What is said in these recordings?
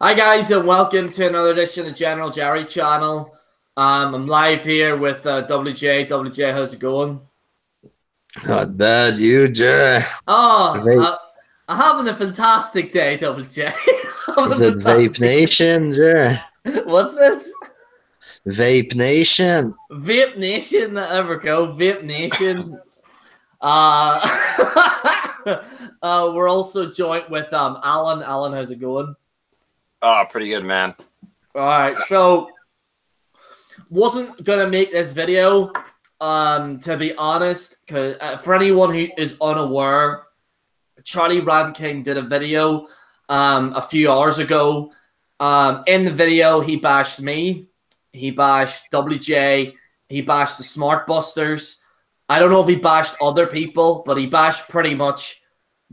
Hi guys, and welcome to another edition of General Gerry channel. I'm live here with WJ. WJ, how's it going? Not bad, you, Gerry. Oh, I'm having a fantastic day, WJ. The Vape Nation, Gerry. What's this? Vape Nation. Vape Nation, there we go. Vape Nation. We're also joined with Alan. Alan, how's it going? Oh, pretty good, man. All right, so wasn't gonna make this video, to be honest, because for anyone who is unaware, Charley Rant did a video a few hours ago. In the video, he bashed me, he bashed WJ, he bashed the Smarkbusters. I don't know if he bashed other people, but he bashed pretty much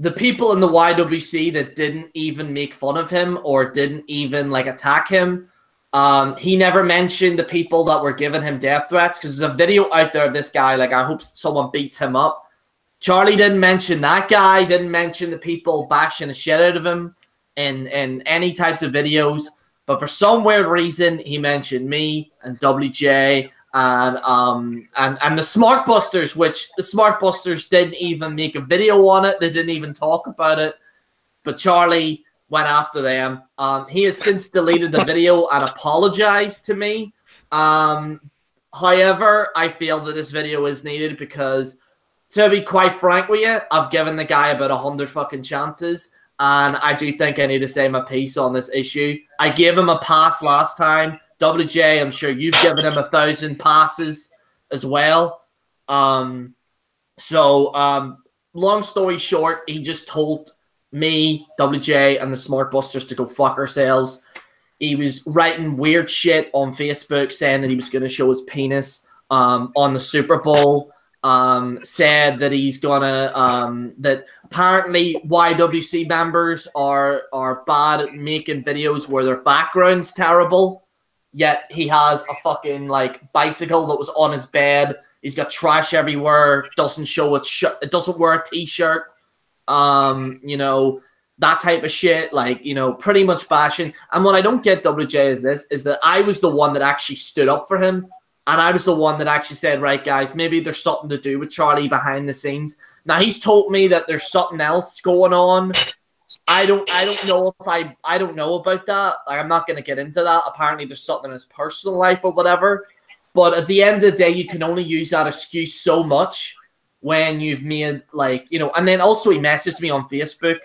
the people in the YWC that didn't even make fun of him or didn't even like attack him. He never mentioned the people that were giving him death threats, because there's a video out there of this guy. Like, I hope someone beats him up. Charley didn't mention that guy, didn't mention the people bashing the shit out of him in any types of videos. But for some weird reason, he mentioned me and WJ and the Smarkbusters, which the Smarkbusters didn't even make a video on it. They didn't even talk about it. But Charley went after them. He has since deleted the video and apologized to me. However, I feel that this video is needed because, to be quite frank with you, I've given the guy about 100 fucking chances, and I do think I need to say my piece on this issue. I gave him a pass last time. WJ, I'm sure you've given him 1,000 passes as well. Long story short, he just told me, WJ, and the Smarkbusters to go fuck ourselves. He was writing weird shit on Facebook saying that he was going to show his penis on the Super Bowl. Said that he's gonna that apparently YWC members are bad at making videos where their background's terrible. Yet he has a fucking like bicycle that was on his bed. He's got trash everywhere. Doesn't show its shirt. It doesn't wear a t-shirt. You know, that type of shit. Like, you know, pretty much bashing. And what I don't get, WJ, is that I was the one that actually stood up for him, and I was the one that actually said, right, guys, maybe there's something to do with Charley behind the scenes. Now he's told me that there's something else going on. I don't know if I don't know about that. Like, I'm not going to get into that. Apparently there's something in his personal life or whatever. But at the end of the day, you can only use that excuse so much when you've made, like, you know. And then also he messaged me on Facebook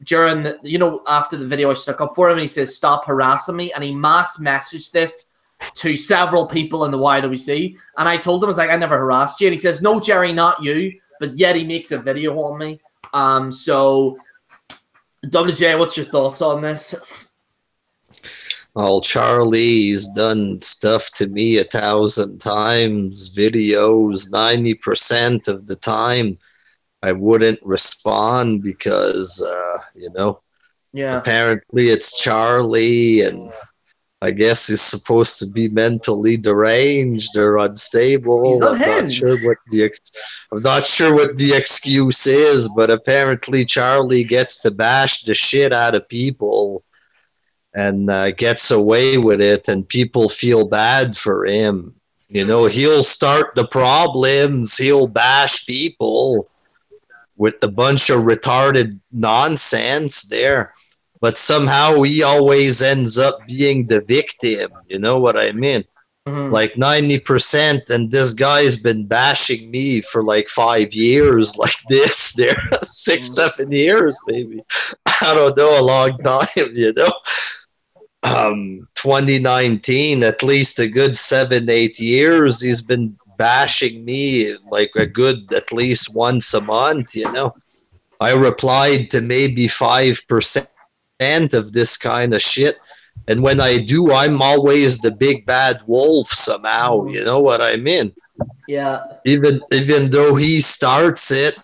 during the, you know, after the video I stuck up for him, and he says, stop harassing me. And he mass messaged this to several people in the YWC. And I told him, I was like, I never harassed you. And he says, no, Gerry, not you. But yet he makes a video on me. So WJ, what's your thoughts on this? Well, Charley's done stuff to me 1,000 times, videos. 90% of the time I wouldn't respond because, you know, apparently it's Charley, and I guess he's supposed to be mentally deranged or unstable. I'm not sure what the excuse is, but apparently Charley gets to bash the shit out of people and gets away with it, and people feel bad for him. You know, he'll start the problems, he'll bash people with a bunch of retarded nonsense there. But somehow he always ends up being the victim. You know what I mean? Like 90%, and this guy's been bashing me for like 5 years like this. There, 6, 7 years maybe. I don't know, a long time, you know? 2019, at least a good 7, 8 years, he's been bashing me like a good at least once a month, you know? I replied to maybe 5% of this kind of shit, and when I do, I'm always the big bad wolf somehow. You know what I mean? Yeah. Even though he starts it,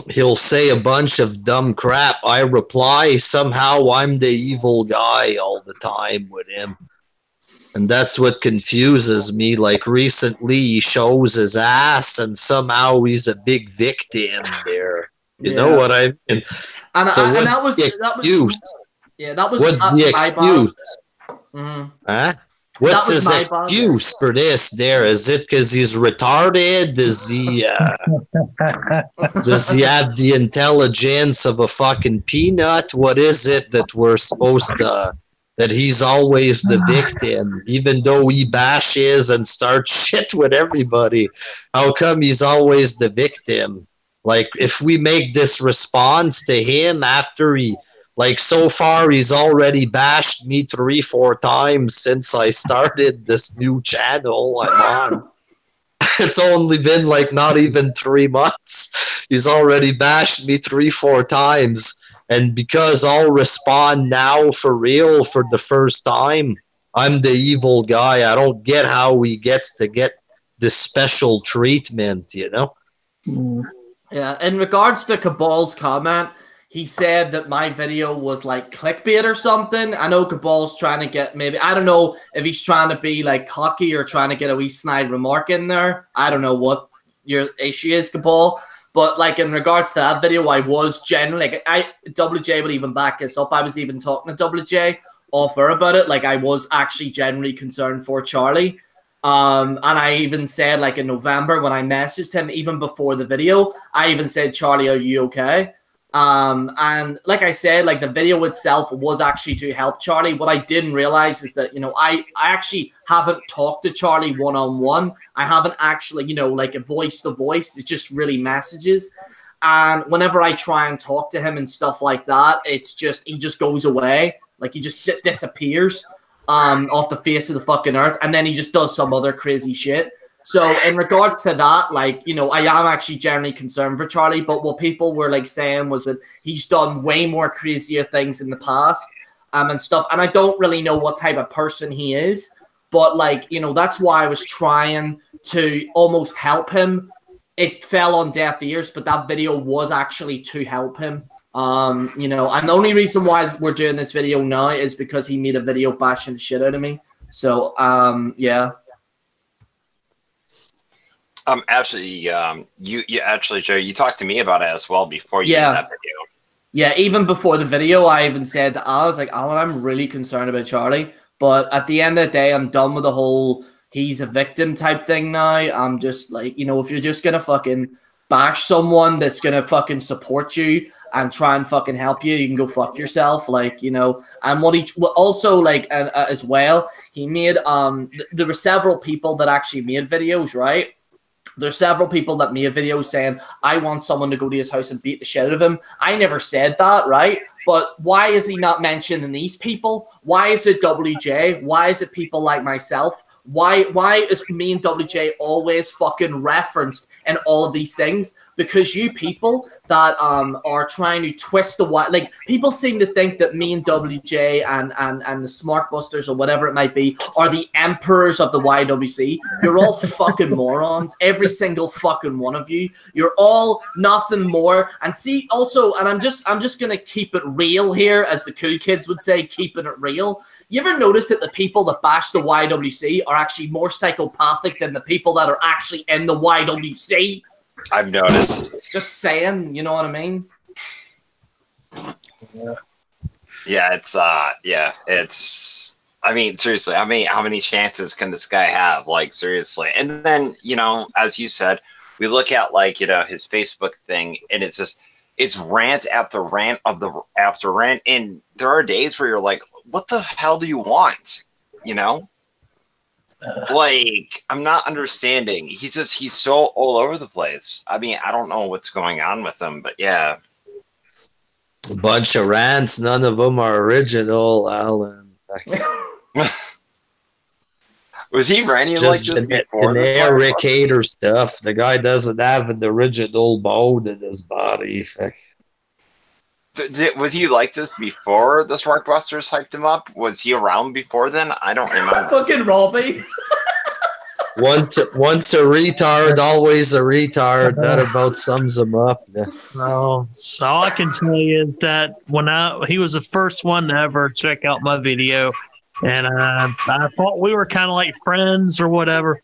he'll say a bunch of dumb crap. I reply, somehow I'm the evil guy all the time with him, and that's what confuses me. Like recently he shows his ass and somehow he's a big victim there. You know what I mean? And So that was Yeah, that was What's the my excuse? bad. Huh? What's was his my bad. excuse for this? There is it because he's retarded? Does he have the intelligence of a fucking peanut? What is it that we're supposed to? That he's always the victim, even though he bashes and starts shit with everybody. How come he's always the victim? Like, if we make this response to him after he, like, so far he's already bashed me 3-4 times since I started this new channel I'm on. It's only been like not even 3 months. He's already bashed me 3-4 times. And because I'll respond now for real for the first time, I'm the evil guy. I don't get how he gets to get this special treatment, you know? Yeah, in regards to Cabal's comment, he said that my video was like clickbait or something. I know Cabal's trying to get maybe, I don't know if he's trying to be like cocky or trying to get a wee snide remark in there. I don't know what your issue is, Cabal. But like in regards to that video, I was generally like WJ would even back this up. I was even talking to WJ off air about it. Like I was actually generally concerned for Charlie. And I even said like in November when I messaged him, even before the video, I even said, Charlie, are you okay? And like I said, like the video itself was actually to help Charlie. What I didn't realize is that, you know, I actually haven't talked to Charlie one-on-one. I haven't actually, you know, like a voice to voice. It's just really messages. And whenever I try and talk to him and stuff like that, it's just, he just goes away. Like he just disappears off the face of the fucking earth. And then he just does some other crazy shit. So in regards to that, like, you know, I am actually generally concerned for Charlie, but what people were like saying was that he's done way more crazier things in the past and stuff. And I don't really know what type of person he is, but like, you know, that's why I was trying to almost help him. It fell on deaf ears, but that video was actually to help him. You know, and the only reason why we're doing this video now is because he made a video bashing the shit out of me. So, yeah. Actually, you actually, Joe, you talked to me about it as well before you did that video. Yeah, even before the video, I even said that I was like, Alan, I'm really concerned about Charlie. But at the end of the day, I'm done with the whole he's a victim type thing now. I'm just like, you know, if you're just going to fucking bash someone that's going to fucking support you and try and fucking help you, you can go fuck yourself. Like, you know, and what he also like as well, he made, there were several people that actually made videos, right? There's several people that made videos saying, I want someone to go to his house and beat the shit out of him. I never said that, right? But why is he not mentioning these people? Why is it WJ? Why is it people like myself? Why is me and WJ always fucking referenced in all of these things? Because you people that are trying to twist the like people seem to think that me and WJ and the smarkbusters or whatever it might be are the emperors of the YWC. You're all fucking morons, every single fucking one of you. You're all nothing more. And see, also, and I'm just gonna keep it real here, as the cool kids would say, keeping it real. You ever notice that the people that bash the YWC are actually more psychopathic than the people that are actually in the YWC? I've noticed. Just saying, you know what I mean? Yeah, it's I mean, seriously, how many chances can this guy have? Like, seriously. And then, you know, as you said, we look at, like, you know, his Facebook thing, and it's just, it's rant after rant after rant. And there are days where you're like, what the hell do you want? You know? Like, I'm not understanding. He's so all over the place. I mean, I don't know what's going on with him, but yeah. A bunch of rants, none of them are original, Alan. Was he ranting like this before? Generic hater stuff. The guy doesn't have an original bone in his body. Was he like this before the Smarkbusters hyped him up? Was he around before then? I don't remember. Fucking Robbie. Once a retard, always a retard. That about sums him up. No, so all I can tell you is that when he was the first one to ever check out my video, and I thought we were kind of like friends or whatever.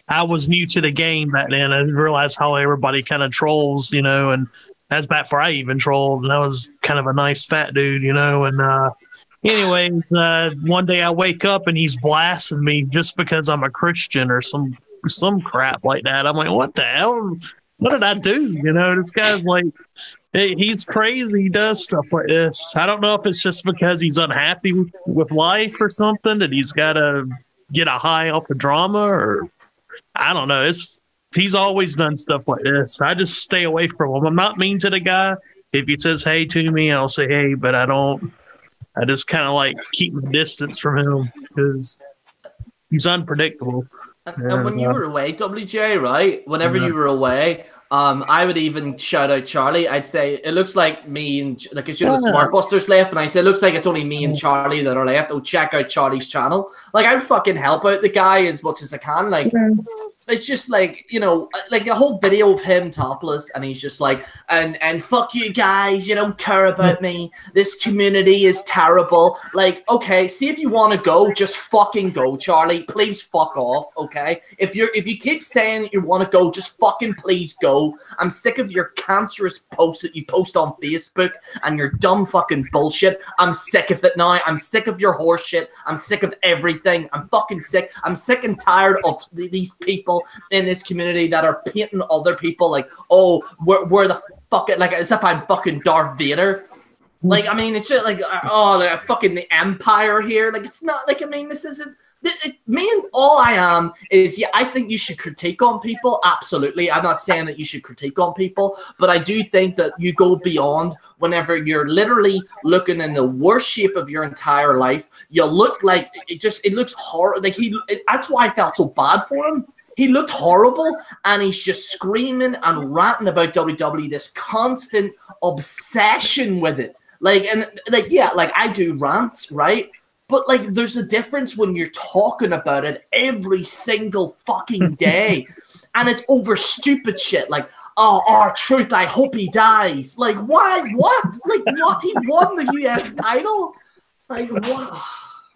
I was new to the game back then. I didn't realize how everybody kind of trolls, you know, and that's back before I even trolled, and I was kind of a nice fat dude, you know, and Anyways, one day I wake up and he's blasting me just because I'm a Christian or some crap like that. I'm like, what the hell? What did I do? You know, this guy's like, he's crazy. He does stuff like this. I don't know if it's just because he's unhappy with life or something that he's got to get a high off the drama, or I don't know. He's always done stuff like this. I just stay away from him. I'm not mean to the guy. If he says hey to me, I'll say hey, but I don't. I just kind of like keep my distance from him because he's unpredictable. And when you were away, WJ, right? Whenever you were away, I would even shout out Charlie. I'd say it looks like me and the smarkbusters left, and I say it looks like it's only me and Charlie that are left. Oh, check out Charlie's channel. Like I would fucking help out the guy as much as I can. Like it's just like, you know, like a whole video of him topless, and he's just like, and fuck you guys, you don't care about me. This community is terrible. Like, okay, see if you want to go, just fucking go, Charlie. Please fuck off, okay? If you keep saying that you want to go, just fucking please go. I'm sick of your cancerous posts that you post on Facebook and your dumb fucking bullshit. I'm sick of it now. I'm sick of your horse shit. I'm sick of everything. I'm fucking sick. I'm sick and tired of these people in this community that are painting other people like, oh, we're the fucking, like as if I'm fucking Darth Vader. Like, I mean, it's just like, oh, like fucking the Empire here. Like, it's not like, I mean, this isn't. All I am is, yeah, I think you should critique on people. Absolutely. I'm not saying that you should critique on people, but I do think that you go beyond whenever you're literally looking in the worst shape of your entire life. You look like it looks horrible. Like that's why I felt so bad for him. He looked horrible, and he's just screaming and ranting about WWE, this constant obsession with it. Like, and like, yeah, like I do rants, right? But like, there's a difference when you're talking about it every single fucking day, and it's over stupid shit like, oh, R-Truth, I hope he dies. Like, why? What? Like, what? He won the US title. Like, what?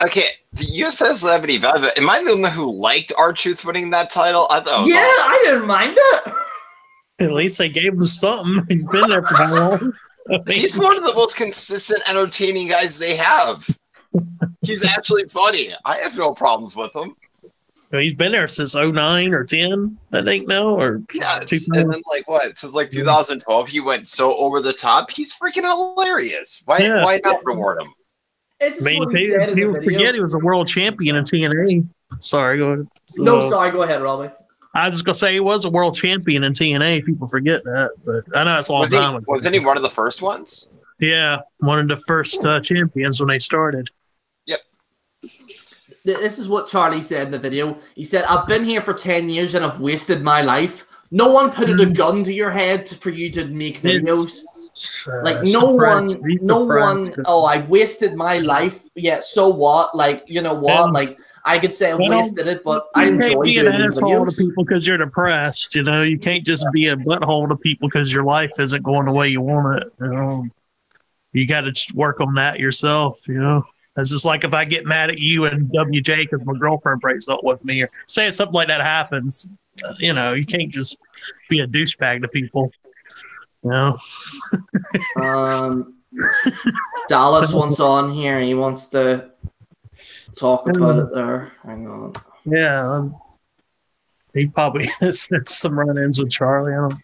Okay, the USS 75. Am I the one who liked R-Truth winning that title? I thought. Yeah, awesome. I didn't mind it. At least they gave him something. He's been there for how long? He's one of the most consistent, entertaining guys they have. He's actually funny. I have no problems with him. He's been there since 09 or 10, I think now, or yeah. And then like what? Since like 2012, he went so over the top. He's freaking hilarious. Why not reward him? I mean, people forget he was a world champion in TNA. Sorry, go ahead. Sorry, go ahead, Robbie. I was just gonna say he was a world champion in TNA. People forget that, but I know it's a long time ago. Wasn't he one of the first ones? Yeah, one of the first champions when they started. Yep. This is what Charlie said in the video. He said, "I've been here for 10 years and I've wasted my life. No one put a gun to your head for you to make videos. Like no one. Oh, I've wasted my life. Yeah, so what? Like, you know what? Like I could say I wasted it, but I enjoy doing these videos. To people because you're depressed. You know, you can't just be a butthole to people because your life isn't going the way you want it. You know, you got to work on that yourself. You know, it's just like if I get mad at you and WJ because my girlfriend breaks up with me, or say something like that happens. You know, you can't just be a douchebag to people. You know. Dallas wants on here. He wants to talk about it there. Hang on. Yeah. He probably has some run-ins with Charlie.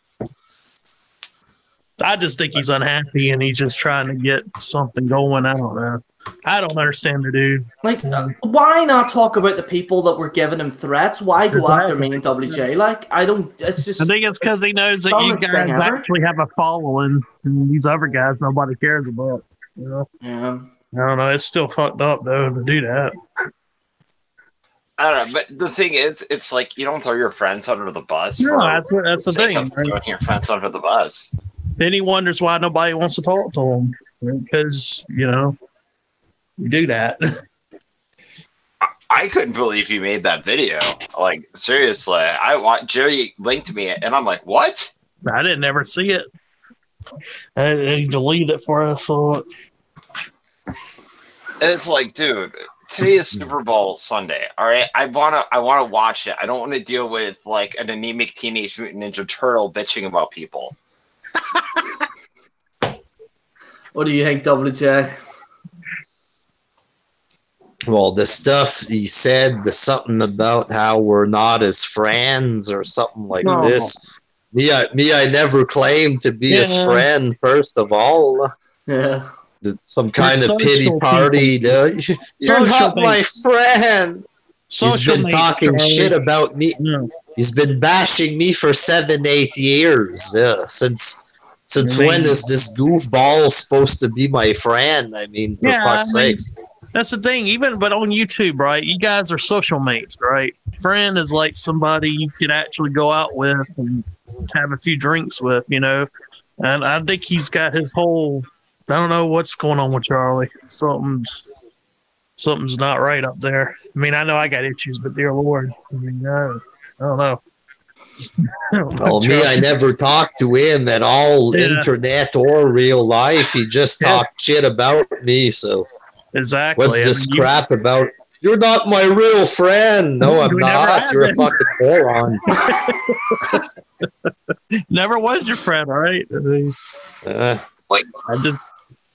I just think he's unhappy and he's just trying to get something going. I don't know. I don't understand the dude. Like, why not talk about the people that were giving him threats? Why go after me and WJ? Like, I don't. It's just. I think it's because he knows that you guys actually have a following, and these other guys nobody cares about. You know. Yeah. I don't know. It's still fucked up though to do that. I don't know, but the thing is, it's like you don't throw your friends under the bus. No, that's the thing. Throwing your friends under the bus. Then he wonders why nobody wants to talk to him because you know. You do that. I couldn't believe he made that video. Like seriously, Gerry linked to me, and I'm like, "What?" I didn't ever see it. I deleted it for us. So. And it's like, dude, today is Super Bowl Sunday. All right, I wanna watch it. I don't want to deal with like an anemic Teenage Mutant Ninja Turtle bitching about people. What do you think, WJ? Well, the stuff he said, the something about how we're not as friends or something like this. I never claimed to be his friend, first of all. Yeah. Some kind of pity party. You're not my friend. He's been talking shit about me. Yeah. He's been bashing me for 7-8 years. Yeah, since when is this goofball supposed to be my friend? I mean, for fuck's sakes. That's the thing. But on YouTube, right? You guys are social mates, right? Friend is like somebody you could actually go out with and have a few drinks with, you know. And I think he's got his whole. I don't know what's going on with Charlie. Something's not right up there. I mean, I know I got issues, but dear Lord, I mean, I don't know. Well, me, I never talked to him at all, internet or real life. He just talked shit about me. So exactly, what's this crap about? You're not my real friend. No, I'm not. You're a fucking moron. Never was your friend, all right?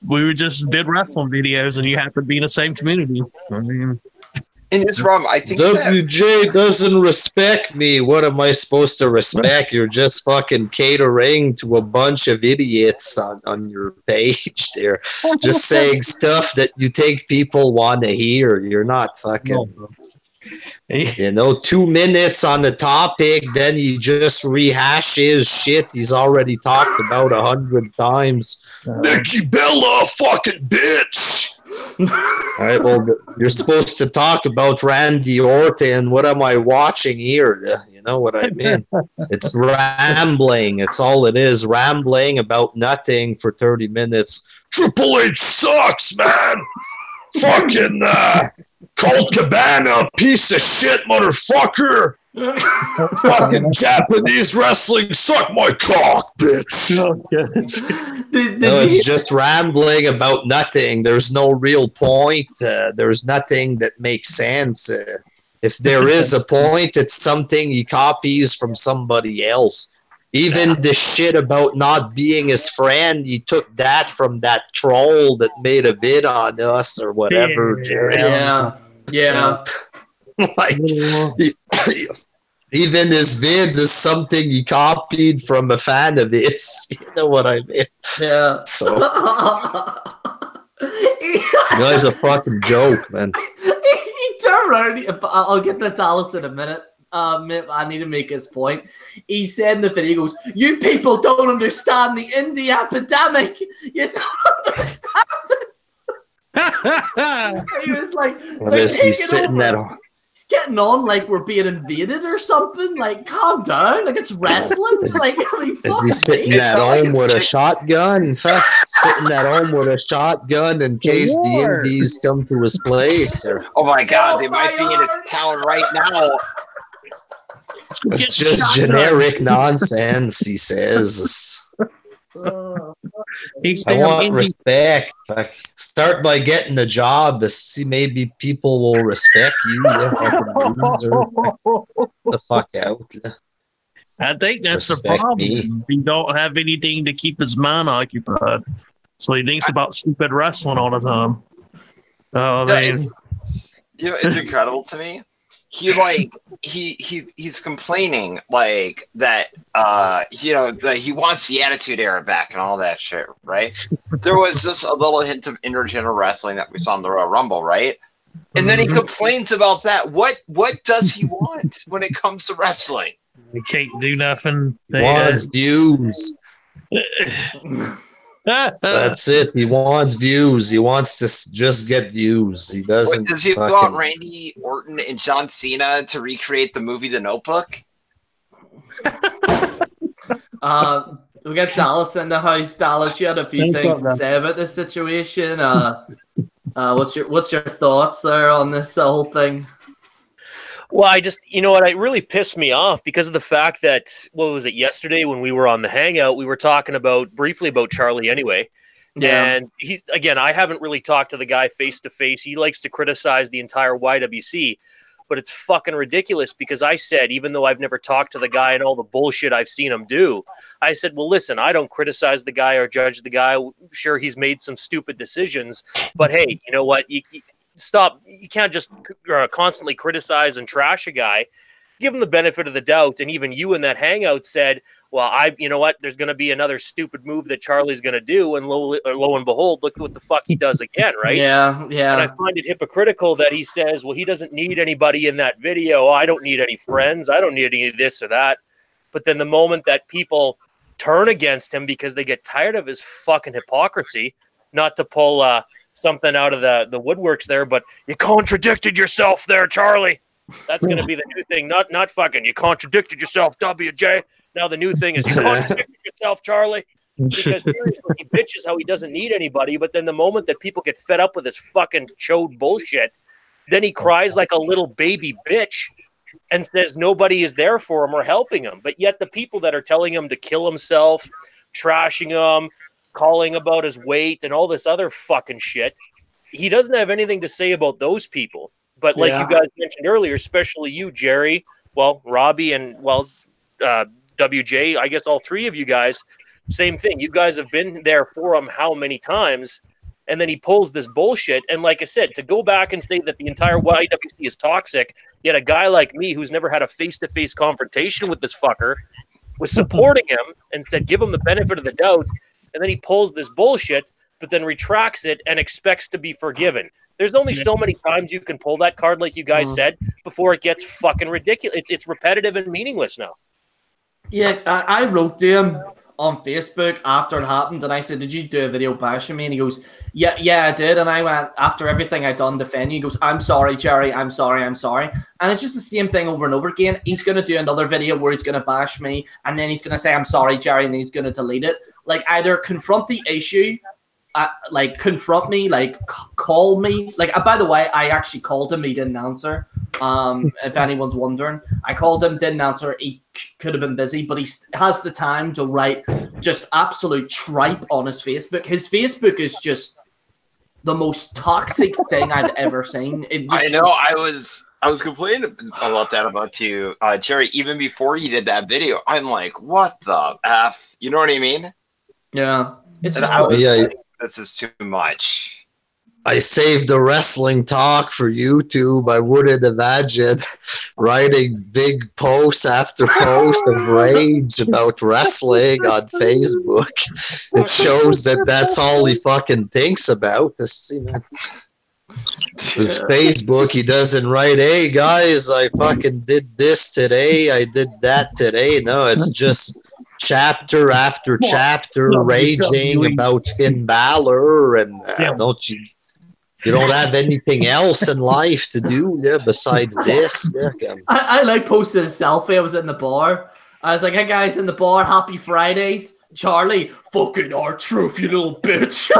We were just did wrestling videos, and you happen to be in the same community. I mean, and it's wrong. I think WJ doesn't respect me. What am I supposed to respect? You're just fucking catering to a bunch of idiots on your page there, just saying stuff that you think people want to hear. You're not fucking. You know, 2 minutes on the topic, then you just rehash his shit he's already talked about 100 times. Nikki Bella, fucking bitch! All right, well, you're supposed to talk about Randy Orton. What am I watching here? You know what I mean? It's rambling. It's all it is. Rambling about nothing for 30 minutes. Triple H sucks, man! Fucking, Colt Cabana, piece of shit, motherfucker. Fucking Japanese wrestling, suck my cock, bitch. It's just rambling about nothing. There's no real point. There's nothing that makes sense. If there is a point, it's something he copies from somebody else. Even the shit about not being his friend, he took that from that troll that made a vid on us or whatever. Yeah. Like, even his vid is something he copied from a fan of his. You know what I mean? Yeah. So, you know, it's a fucking joke, man. He turned around. I'll get to Dallas in a minute. I need to make his point. He said in the video, he goes, "You people don't understand the indie epidemic. You don't understand it." He was like, he's getting on like we're being invaded or something. Like, calm down. Like, it's wrestling. Like, I mean, fuck. He's sitting at home with a shotgun. Sitting at home with a shotgun in case the indies come to his place. Oh my God, they might be in its town right now. It's just generic nonsense, he says. I want respect. Start by getting a job. See, maybe people will respect you. The fuck out. I think that's the problem. He don't have anything to keep his mind occupied, so he thinks about stupid wrestling all the time. Oh man, it's incredible to me. He's complaining like that that he wants the Attitude Era back and all that shit, right? There was just a little hint of intergender wrestling that we saw in the Royal Rumble, right? And then he complains about that. What does he want when it comes to wrestling? He can't do nothing. He wants views. That's it. He wants views. He wants to just get views. He doesn't. Does he want Randy Orton and John Cena to recreate the movie The Notebook? We got Dallas in the house. Dallas, you had a few things to say about this situation. What's your thoughts there on this whole thing? Well, you know what, it really pissed me off because of the fact that, what was it, yesterday when we were on the Hangout, we were talking briefly about Charlie anyway. Yeah. And I haven't really talked to the guy face to face. He likes to criticize the entire YWC, but it's fucking ridiculous because I said, even though I've never talked to the guy and all the bullshit I've seen him do, I said, well, listen, I don't criticize the guy or judge the guy. Sure, he's made some stupid decisions, but hey, you know what? stop. You can't just constantly criticize and trash a guy. Give him the benefit of the doubt. And even you in that hangout said, well, you know what? There's going to be another stupid move that Charlie's going to do. And lo and behold, look what the fuck he does again, right? Yeah, yeah. And I find it hypocritical that he says, well, he doesn't need anybody in that video. Oh, I don't need any friends. I don't need any of this or that. But then the moment that people turn against him because they get tired of his fucking hypocrisy, not to pull something out of the woodworks there, but you contradicted yourself there, Charlie. That's going to be the new thing. Not fucking, you contradicted yourself, WJ. Now the new thing is you contradicted yourself, Charlie. Because seriously, he bitches how he doesn't need anybody, but then the moment that people get fed up with his fucking chode bullshit, then he cries like a little baby bitch and says nobody is there for him or helping him. But yet the people that are telling him to kill himself, trashing him, calling about his weight and all this other fucking shit, he doesn't have anything to say about those people. But like you guys mentioned earlier, especially you, Gerry, well, Robbie, and WJ, I guess all three of you guys, same thing. You guys have been there for him how many times? And then he pulls this bullshit. And like I said, to go back and say that the entire YWC is toxic, yet a guy like me who's never had a face-to-face confrontation with this fucker was supporting him and said, give him the benefit of the doubt. And then he pulls this bullshit, but then retracts it and expects to be forgiven. There's only so many times you can pull that card, like you guys said, before it gets fucking ridiculous. It's repetitive and meaningless now. Yeah, I wrote to him on Facebook after it happened, and I said, did you do a video bashing me? And he goes, yeah, I did. And I went, after everything I'd done defending you, he goes, I'm sorry, Gerry, I'm sorry. And it's just the same thing over and over again. He's going to do another video where he's going to bash me, and then he's going to say, I'm sorry, Gerry, and then he's going to delete it. Like, either confront the issue, like, confront me, like, call me. Like, by the way, I actually called him. He didn't answer. If anyone's wondering, I called him, didn't answer. He could have been busy, but he has the time to write just absolute tripe on his Facebook. His Facebook is just the most toxic thing I've ever seen. I know. I was complaining about that about you, Gerry. Even before you did that video, I'm like, what the F? You know what I mean? Yeah. It's just like, this is too much. I saved the wrestling talk for YouTube. I wouldn't imagine writing big posts after posts of rage about wrestling on Facebook. It shows that that's all he fucking thinks about. With Facebook, he doesn't write, hey guys, I fucking did this today, I did that today. No, it's just chapter after chapter raging about Finn Balor, and you don't have anything else in life to do besides this. I like posted a selfie. I was in the bar. I was like, hey guys, in the bar, happy Fridays. Charlie, fucking R-Truth, you little bitch.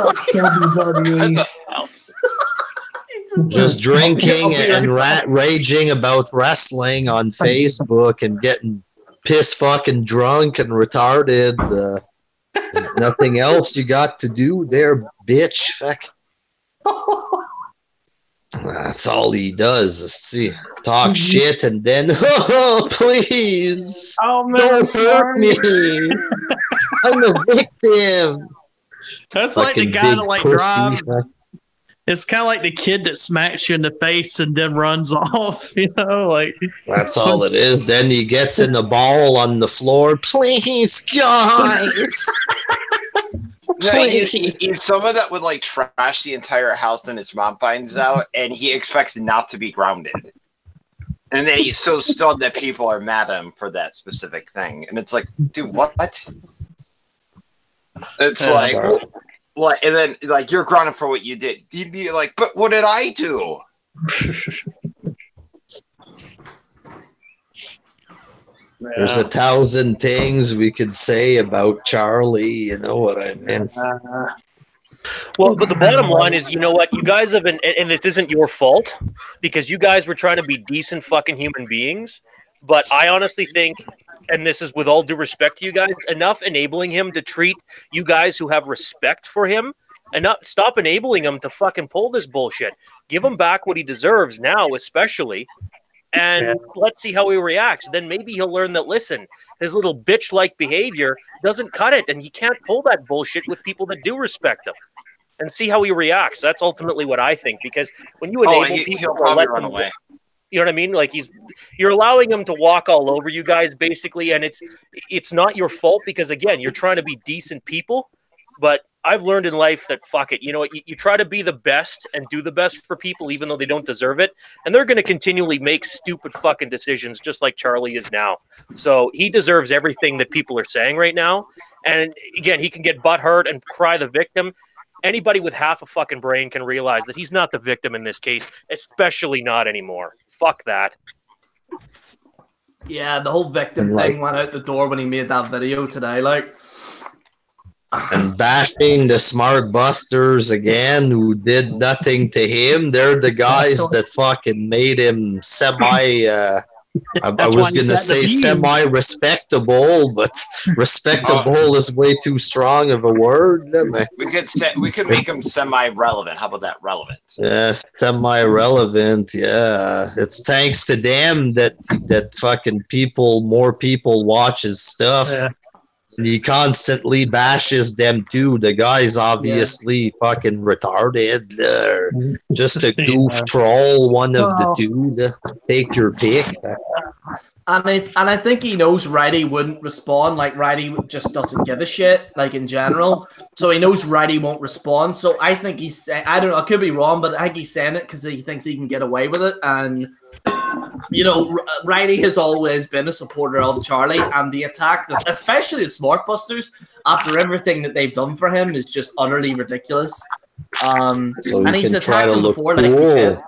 Just drinking and raging about wrestling on Facebook and getting piss fucking drunk and retarded. There's nothing else you got to do there, bitch. Fuck. That's all he does. See, talk shit and then, oh, please, don't hurt me. I'm a victim. That's like the guy that like drive. It's kind of like the kid that smacks you in the face and then runs off. You know, like that's all it is. Then he gets in the ball on the floor. Please, guys. No, he's someone that would like trash the entire house, and his mom finds out, and he expects not to be grounded. And then he's so stunned that people are mad at him for that specific thing. And it's like, dude, what? It's like, what? And then like you're grounded for what you did. You'd be like, but what did I do? There's 1,000 things we could say about Charlie. You know what I mean? Well, but the bottom line is, you know what? You guys have been, and this isn't your fault, because you guys were trying to be decent fucking human beings. But I honestly think, and this is with all due respect to you guys, enough enabling him to treat you guys who have respect for him, and not stop enabling him to fucking pull this bullshit. Give him back what he deserves now, especially. And let's see how he reacts. Then maybe he'll learn that, listen, his little bitch-like behavior doesn't cut it, and he can't pull that bullshit with people that do respect him. and see how he reacts. That's ultimately what I think, because when you enable people, he'll probably run away. You know what I mean? Like you're allowing him to walk all over you guys basically, and it's not your fault, because again, you're trying to be decent people. But I've learned in life that fuck it, you know what? You try to be the best and do the best for people, even though they don't deserve it, and they're going to continually make stupid fucking decisions, just like Charlie is now. So he deserves everything that people are saying right now. And again, he can get butthurt and cry the victim. Anybody with half a fucking brain can realize that he's not the victim in this case, especially not anymore. Fuck that. Yeah, the whole victim thing went out the door when he made that video today. Like, and bashing the smarkbusters again, who did nothing to him. They're the guys that fucking made him semi. I was gonna say semi-respectable, but respectable is way too strong of a word. We could make him semi-relevant. How about that? Relevant. Yes, semi-relevant. Yeah, it's thanks to them that fucking more people watch his stuff. Yeah. He constantly bashes them too. The guy's obviously fucking retarded. Just a goof troll, one of the two. Take your pick. And I think he knows Righty wouldn't respond. Like, Righty just doesn't give a shit, like, in general. So he knows Righty won't respond. So I think he's, I don't know, I could be wrong, but I think he's saying it because he thinks he can get away with it. And, you know, Righty has always been a supporter of Charlie, and the attack, especially the smarkbusters, after everything that they've done for him, is just utterly ridiculous. And he's attacked them before, like you said.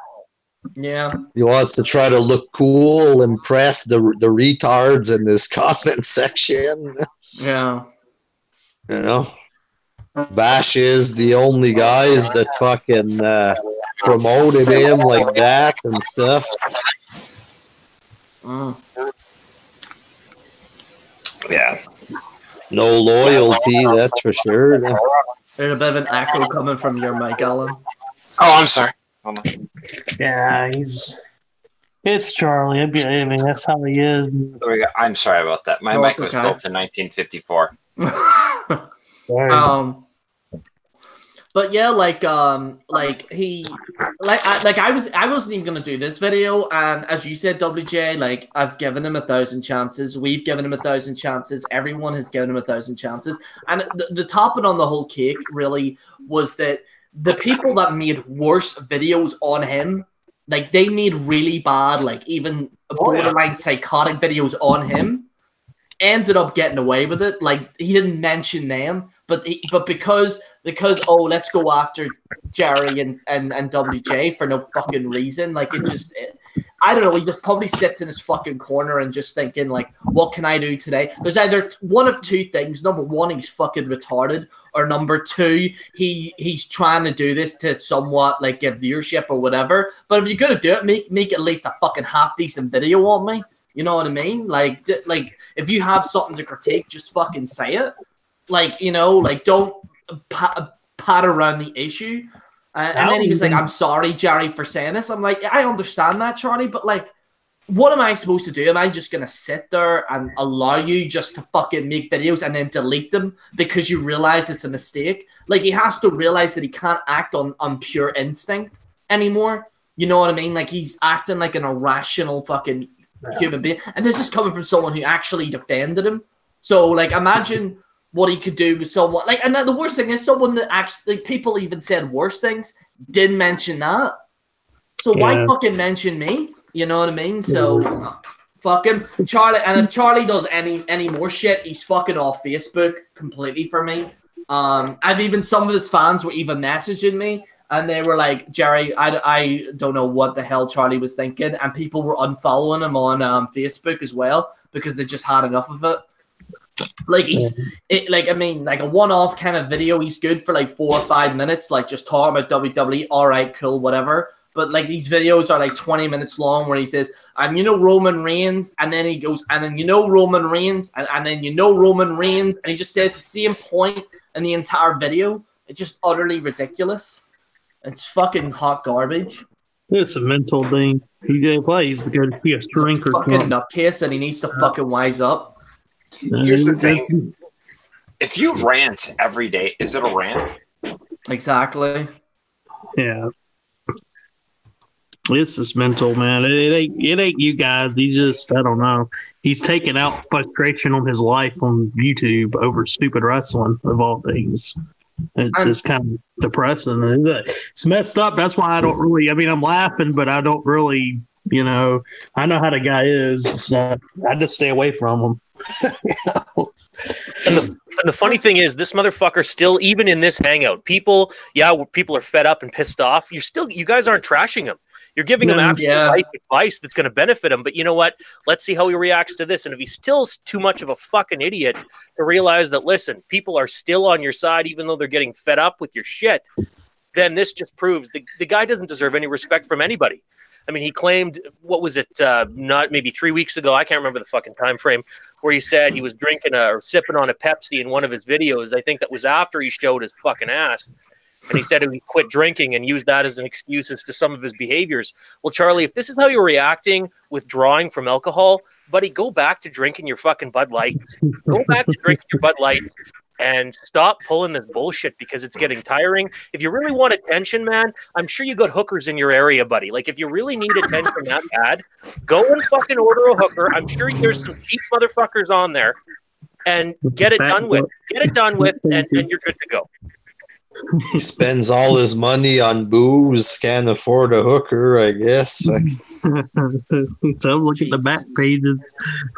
Yeah. He wants to try to look cool, impress the retards in this comment section. Yeah. You know? Bash is the only guys that fucking promoted him like that and stuff. Yeah. No loyalty, that's for sure. There's a bit of an echo coming from your mic, Alan. Oh, I'm sorry. Hold on. Yeah, it's Charlie. I mean, that's how he is. There we go. I'm sorry about that. My mic was built in 1954. But yeah, I wasn't even gonna do this video, and as you said, WJ, like, I've given him 1,000 chances. We've given him 1,000 chances. Everyone has given him 1,000 chances. And the topping on the whole cake really was that the people that made worse videos on him, like, they made really bad, like, even borderline psychotic videos on him, ended up getting away with it. Like, he didn't mention them, but because let's go after Gerry and WJ for no fucking reason. Like, I don't know. He just probably sits in his fucking corner and just thinking, like, what can I do today? There's either one of two things. Number one, he's fucking retarded, or number two, he's trying to do this to somewhat, like, get viewership or whatever. But if you're gonna do it, make at least a fucking half decent video on me. You know what I mean? Like if you have something to critique, just fucking say it. Like, you know, like, don't pat around the issue. And then he was like, I'm sorry, Gerry, for saying this. I'm like, I understand that, Charlie, but, like, what am I supposed to do? Am I just going to sit there and allow you just to fucking make videos and then delete them because you realize it's a mistake? Like, he has to realize that he can't act on pure instinct anymore. You know what I mean? Like, he's acting like an irrational fucking human being. And this is coming from someone who actually defended him. So, like, imagine what he could do with someone, like, and the worst thing is someone that actually, like, people even said worse things, didn't mention that. So why fucking mention me? You know what I mean? So fucking Charlie, and if Charlie does any more shit, he's fucking off Facebook completely for me. I've even, some of his fans were even messaging me, and they were like, Gerry, I don't know what the hell Charlie was thinking, and people were unfollowing him on Facebook as well because they just had enough of it. Like, like, I mean, like, a one-off kind of video, he's good for like 4 or 5 minutes, like, just talking about WWE, all right, cool, whatever. But, like, these videos are like 20 minutes long where he says, and you know Roman Reigns, and then he goes, and then you know Roman Reigns, and then you know Roman Reigns, and he just says the same point in the entire video. It's just utterly ridiculous. It's fucking hot garbage. It's a mental thing. He he's the guy to see a drink or fucking nutcase, and he needs to fucking wise up. Here's the thing. If you rant every day, is it a rant? Exactly. Yeah. This is mental, man. It ain't you guys. He just, I don't know. He's taking out frustration on his life on YouTube over stupid wrestling of all things. It's just kind of depressing. It's messed up. That's why I don't really. I mean, I'm laughing, but I don't really. I know how the guy is. So I just stay away from him. And the funny thing is, this motherfucker still, even in this hangout, people are fed up and pissed off. You guys aren't trashing him. You're giving him actual life advice that's going to benefit him. But you know what? Let's see how he reacts to this. And if he's still too much of a fucking idiot to realize that, listen, people are still on your side, even though they're getting fed up with your shit, then this just proves the guy doesn't deserve any respect from anybody. I mean, he claimed, what was it, not maybe 3 weeks ago, I can't remember the fucking time frame, where he said he was drinking or sipping on a Pepsi in one of his videos. I think that was after he showed his fucking ass. And he said he quit drinking and used that as an excuse as to some of his behaviors. Well, Charlie, if this is how you're reacting, withdrawing from alcohol, buddy, go back to drinking your fucking Bud Lights. Go back to drinking your Bud Lights and stop pulling this bullshit because it's getting tiring. If you really want attention, man, I'm sure you got hookers in your area, buddy. Like, if you really need attention that bad, go and fucking order a hooker. I'm sure there's some cheap motherfuckers on there and get it done with. Get it done with, and you're good to go. He spends all his money on booze, can't afford a hooker, I guess. So look at the back pages.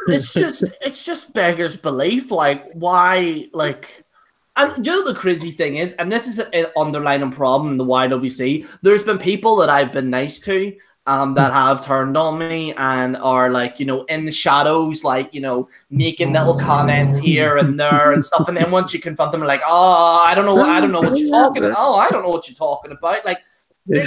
It's just beggars belief. Like, why? Like, and you know the crazy thing is, and this is an underlying problem in the YWC. There's been people that I've been nice to, that have turned on me and are like, in the shadows, like, making little comments here and there and stuff. And then once you confront them, like, I don't know what you're talking about. Oh, I don't know what you're talking about. Like, they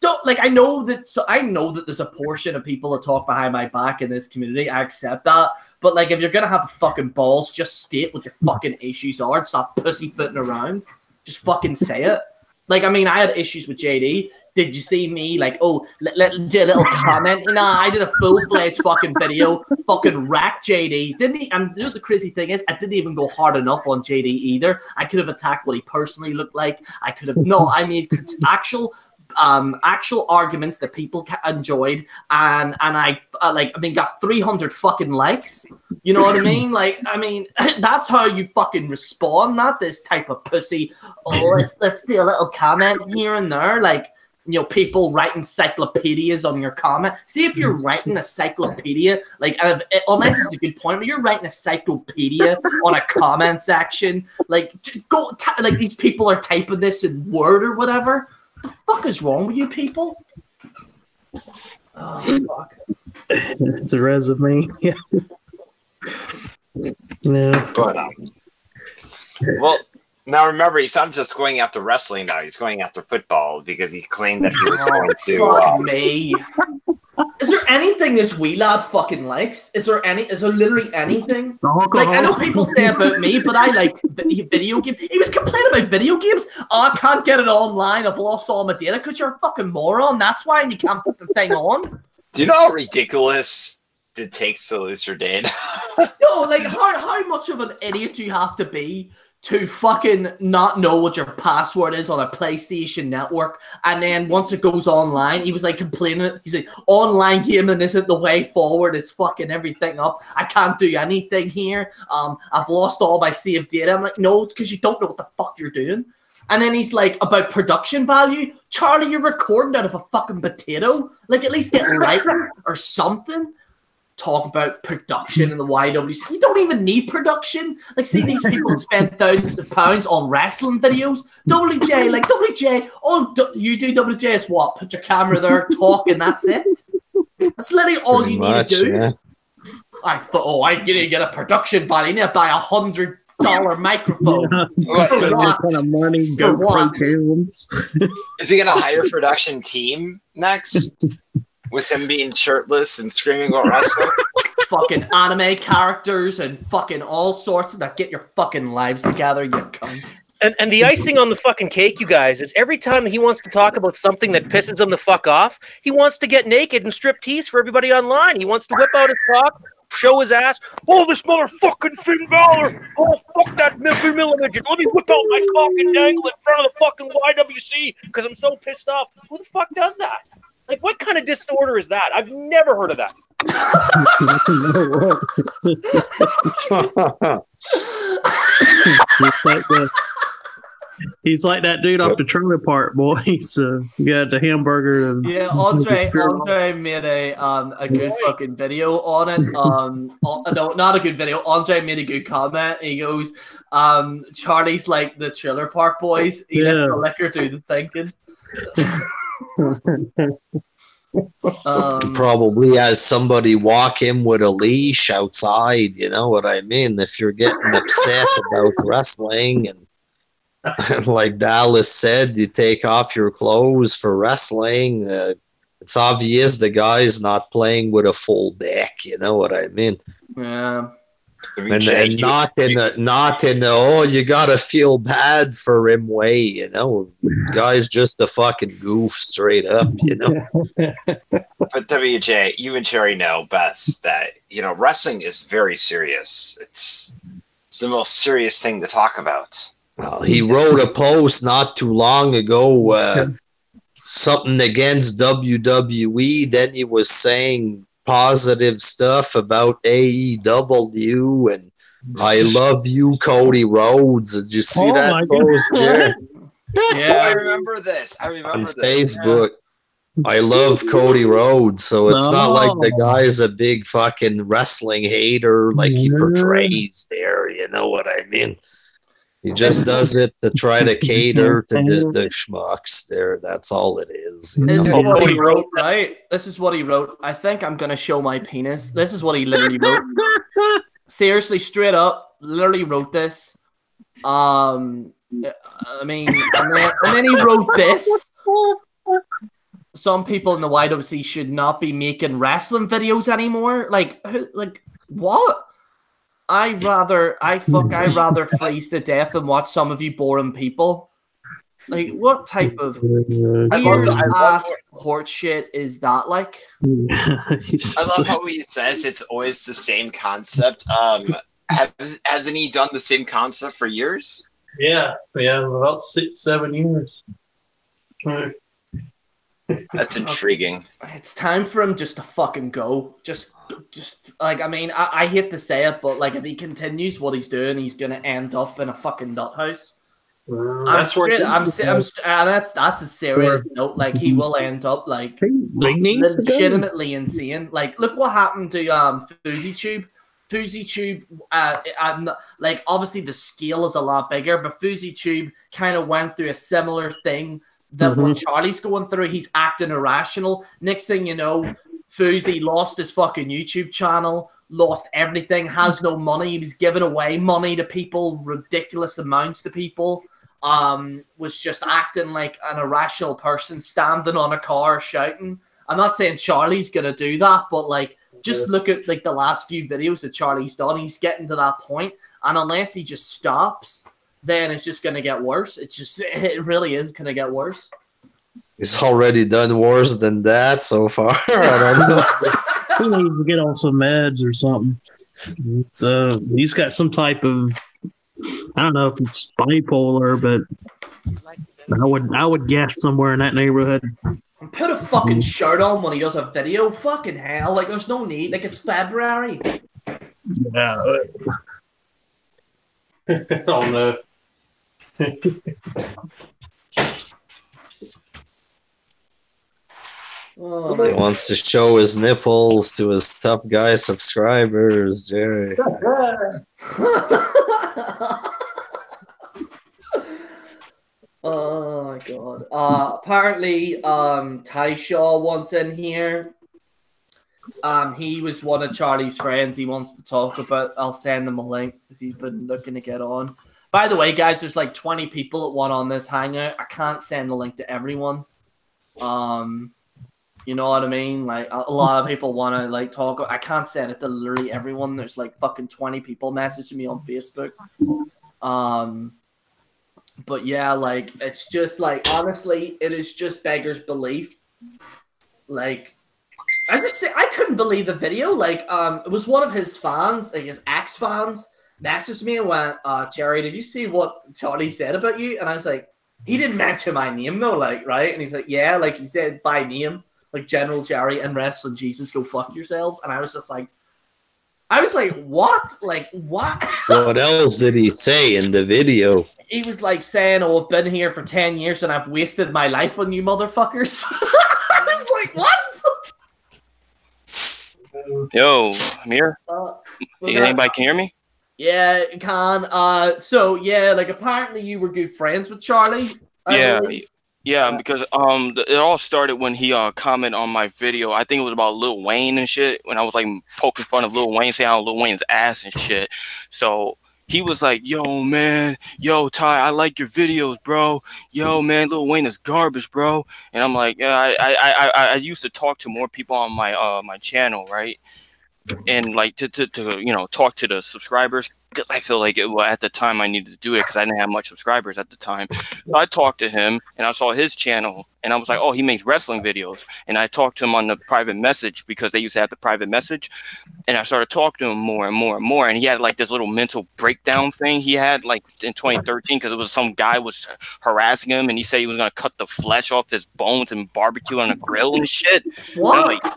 don't, like, I know that there's a portion of people that talk behind my back in this community. I accept that. But like, if you're gonna have the fucking balls, just state what your fucking issues are. Stop pussyfooting around. Just fucking say it. Like, I mean, I had issues with JD. Did you see me? Like, let do a little comment. I did a full-fledged fucking video, fucking wreck JD. Didn't he? And the crazy thing is, I didn't even go hard enough on JD either. I could have attacked what he personally looked like. I could have I made actual arguments that people enjoyed, and I got 300 fucking likes. You know what I mean? Like, I mean, that's how you fucking respond, not this type of pussy. Let's do a little comment here and there, like. People write encyclopedias on your comment. See, if you're writing a encyclopedia, like, unless it's a good point, but you're writing a encyclopedia on a comment section, like, like, these people are typing this in Word or whatever. What the fuck is wrong with you people? Oh, fuck. It's a resume. Yeah. Yeah. But, well, now remember, he's not just going after wrestling now. He's going after football because he claimed that he was going to. Fuck me. Is there anything this wee lad fucking likes? Is there literally anything? Like, I know people say about me, but I like video games. He was complaining about video games. Oh, I can't get it online. I've lost all my data because you're a fucking moron. That's why you can't put the thing on. Do you know how ridiculous it takes to lose your data? No, like, how much of an idiot do you have to be to fucking not know what your password is on a PlayStation network, and then once it goes online, he was like complaining. He's like, online gaming isn't the way forward. It's fucking everything up. I can't do anything here. I've lost all my saved data. I'm like, no, it's because you don't know what the fuck you're doing. And then he's like, about production value. Charlie, you're recording out of a fucking potato. Like, at least get lighting or something. Talk about production in the YWC. You don't even need production. Like, see these people that spend thousands of pounds on wrestling videos. WJ, all you do, WJ, is what? Put your camera there, talk, and that's it. That's literally all you need to do. Yeah. I thought, I need to get a production value. I need to buy $100 microphone. Yeah. What kind of money? Go what? Is he gonna hire a production team next? With him being shirtless and screaming about wrestling? Fucking anime characters and fucking all sorts of that. Get your fucking lives together, you cunt. And the icing on the fucking cake, you guys, is every time he wants to talk about something that pisses him the fuck off, he wants to get naked and strip tease for everybody online. He wants to whip out his cock, show his ass. Oh, this motherfucking Finn Balor. Oh, fuck that Miller midget. Let me whip out my cock and dangle in front of the fucking YWC because I'm so pissed off. Who the fuck does that? Like, what kind of disorder is that? I've never heard of that. He's like that dude off the Trailer Park Boys. Got the hamburger. Yeah, Andre made a good fucking video on it. No, not a good video. Andre made a good comment. He goes, "Charlie's like the Trailer Park Boys. He lets the liquor do the thinking." Probably has somebody walk him with a leash outside. You know what I mean? If you're getting upset about wrestling and. Like Dallas said, you take off your clothes for wrestling. It's obvious the guy's not playing with a full deck. You know what I mean? Yeah. And not in the oh, you gotta feel bad for him way. You know, guy's just a fucking goof straight up. You know. But WJ, you and Gerry know best that wrestling is very serious. It's the most serious thing to talk about. He wrote a post not too long ago, something against WWE. Then he was saying positive stuff about AEW and I love you, Cody Rhodes. Did you see that post, Gerry? Yeah, I remember this. On Facebook. I love Cody Rhodes, so it's not like the guy's a big fucking wrestling hater like he portrays there. You know what I mean? He just does it to try to cater to the schmucks there. That's all it is. This is what he wrote, right? This is what he wrote. I think I'm going to show my penis. This is what he literally wrote. Seriously, straight up, literally wrote this. I mean, and then he wrote this. Some people in the YWC should not be making wrestling videos anymore. Like what? I'd rather freeze to death than watch some of you boring people. Like, what type of weird-ass horse shit is that? Like, I love how he says it's always the same concept. Hasn't he done the same concept for years? Yeah, about 6-7 years. That's intriguing. It's time for him just to fucking go. Just like, I mean, I hate to say it, but like, if he continues what he's doing, he's gonna end up in a fucking nut house. That's a serious note. Like, he will end up like legitimately insane. Like, look what happened to FouseyTube. FouseyTube, like, obviously the scale is a lot bigger, but FouseyTube kind of went through a similar thing. That what Charlie's going through, he's acting irrational. Next thing you know, Fousey lost his fucking YouTube channel, lost everything, has no money. He was giving away money to people, ridiculous amounts to people. Was just acting like an irrational person, standing on a car shouting. I'm not saying Charlie's gonna do that, but like, just look at like the last few videos that Charlie's done. He's getting to that point, and unless he just stops, then it's just going to get worse. It really is going to get worse. He's already done worse than that so far. I don't know. He needs to get on some meds or something. So he's got some type of, I don't know if it's bipolar, but I would guess somewhere in that neighborhood. Put a fucking shirt on when he does a video. Fucking hell. Like, there's no need. Like, it's February. Yeah. Oh, no. He wants to show his nipples to his tough guy subscribers, Gerry. Oh my god. Apparently, Ty Shaw wants in here. He was one of Charlie's friends he wants to talk about. I'll send him a link because he's been looking to get on. By the way, guys, there's like 20 people that want on this hangout. I can't send a link to everyone. You know what I mean? Like, a lot of people want to like talk. I can't send it to literally everyone. There's like fucking 20 people messaging me on Facebook. But yeah, like, it's just like, honestly, it is just beggars belief. Like, I couldn't believe the video. Like, it was one of his fans, like his ex fans, messaged me and went, Gerry, did you see what Charley said about you? And I was like, he didn't mention my name though, like, right? And he's like, yeah, like he said by name, like General Gerry and Wrestling Jesus, go fuck yourselves. And I was like, what? Like, what? What else did he say in the video? He was like saying, oh, I've been here for 10 years and I've wasted my life on you motherfuckers. I was like, what? Yo, Amir, anybody can hear me? Yeah, it can. So yeah, like apparently you were good friends with Charley. Yeah, because it all started when he commented on my video. I think it was about Lil Wayne and shit. When I was like poking fun of Lil Wayne, saying how Lil Wayne's ass and shit. So he was like, "Yo, man, yo, Ty, I like your videos, bro. Yo, man, Lil Wayne is garbage, bro." And I'm like, "Yeah, I used to talk to more people on my my channel, right? And like to you know, talk to the subscribers, because I feel like at the time I needed to do it because I didn't have much subscribers at the time. So I talked to him and I saw his channel and I was like, oh, he makes wrestling videos. And I talked to him on the private message because they used to have the private message. And I started talking to him more and more and more. And he had like this little mental breakdown thing he had like in 2013 because it was some guy was harassing him and he said he was going to cut the flesh off his bones and barbecue on a grill and shit. What? And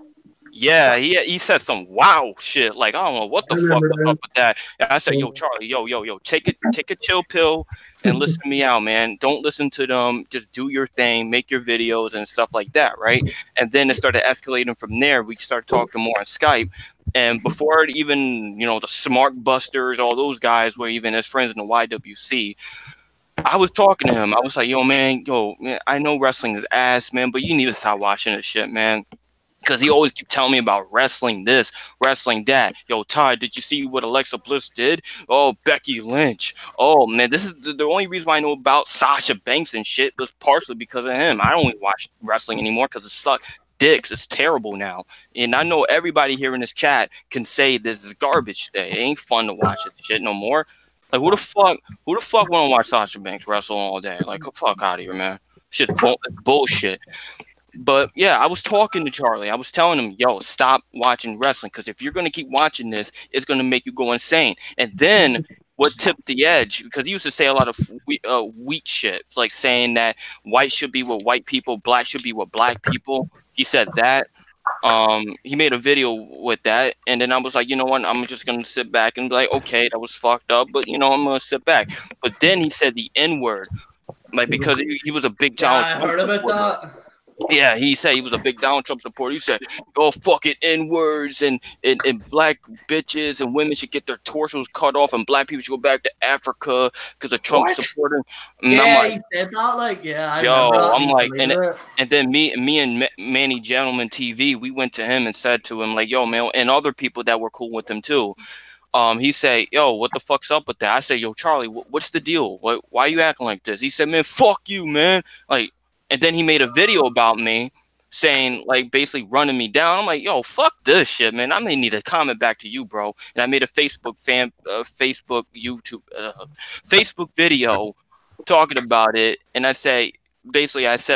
yeah, he said some wow shit. Like, I don't know what the fuck was up with that. And I said, yo, Charley, yo, take a chill pill and listen to me out, man. Don't listen to them. Just do your thing, make your videos and stuff like that, right? And then it started escalating from there. We started talking more on Skype. And before it even, you know, the smarkbusters, all those guys were even his friends in the YWC. I was talking to him. I was like, yo, man, I know wrestling is ass, man, but you need to stop watching this shit, man. Because he always keep telling me about wrestling this, wrestling that. Yo, Ty, did you see what Alexa Bliss did? Oh, Becky Lynch. Oh, man, this is the only reason why I know about Sasha Banks and shit was partially because of him. I don't even watch wrestling anymore because it sucks dicks. It's terrible now. And I know everybody here in this chat can say this is garbage today. It ain't fun to watch this shit no more. Like, who the fuck want to watch Sasha Banks wrestle all day? Like, the fuck out of here, man. Shit's bullshit. But yeah, I was talking to Charley. I was telling him, yo, stop watching wrestling because if you're going to keep watching this, it's going to make you go insane. And then what tipped the edge, because he used to say a lot of weak shit, like saying that white should be with white people, black should be with black people. He said that. He made a video with that. And then I was like, you know what? I'm just going to sit back and be like, okay, that was fucked up. But, you know, I'm going to sit back. But then he said the N-word, like because he was a big Donald Trump. I heard about that. Yeah, he said he was a big Donald Trump supporter. He said, "Oh, fuck it, N-words and black bitches and women should get their torsos cut off, and black people should go back to Africa because of Trump supporter." And yeah, I'm like, he said that. Like, yeah, I'm like, and then me and Manny Gentleman TV, we went to him and said to him like, "Yo, man," and other people that were cool with him too. He said, "Yo, what the fuck's up with that?" I said, "Yo, Charley, what's the deal? Why are you acting like this?" He said, "Man, fuck you, man." Like. And then he made a video about me saying, like, basically running me down. I'm like, yo, fuck this shit, man. I may need to comment back to you, bro. And I made a Facebook video talking about it. And I said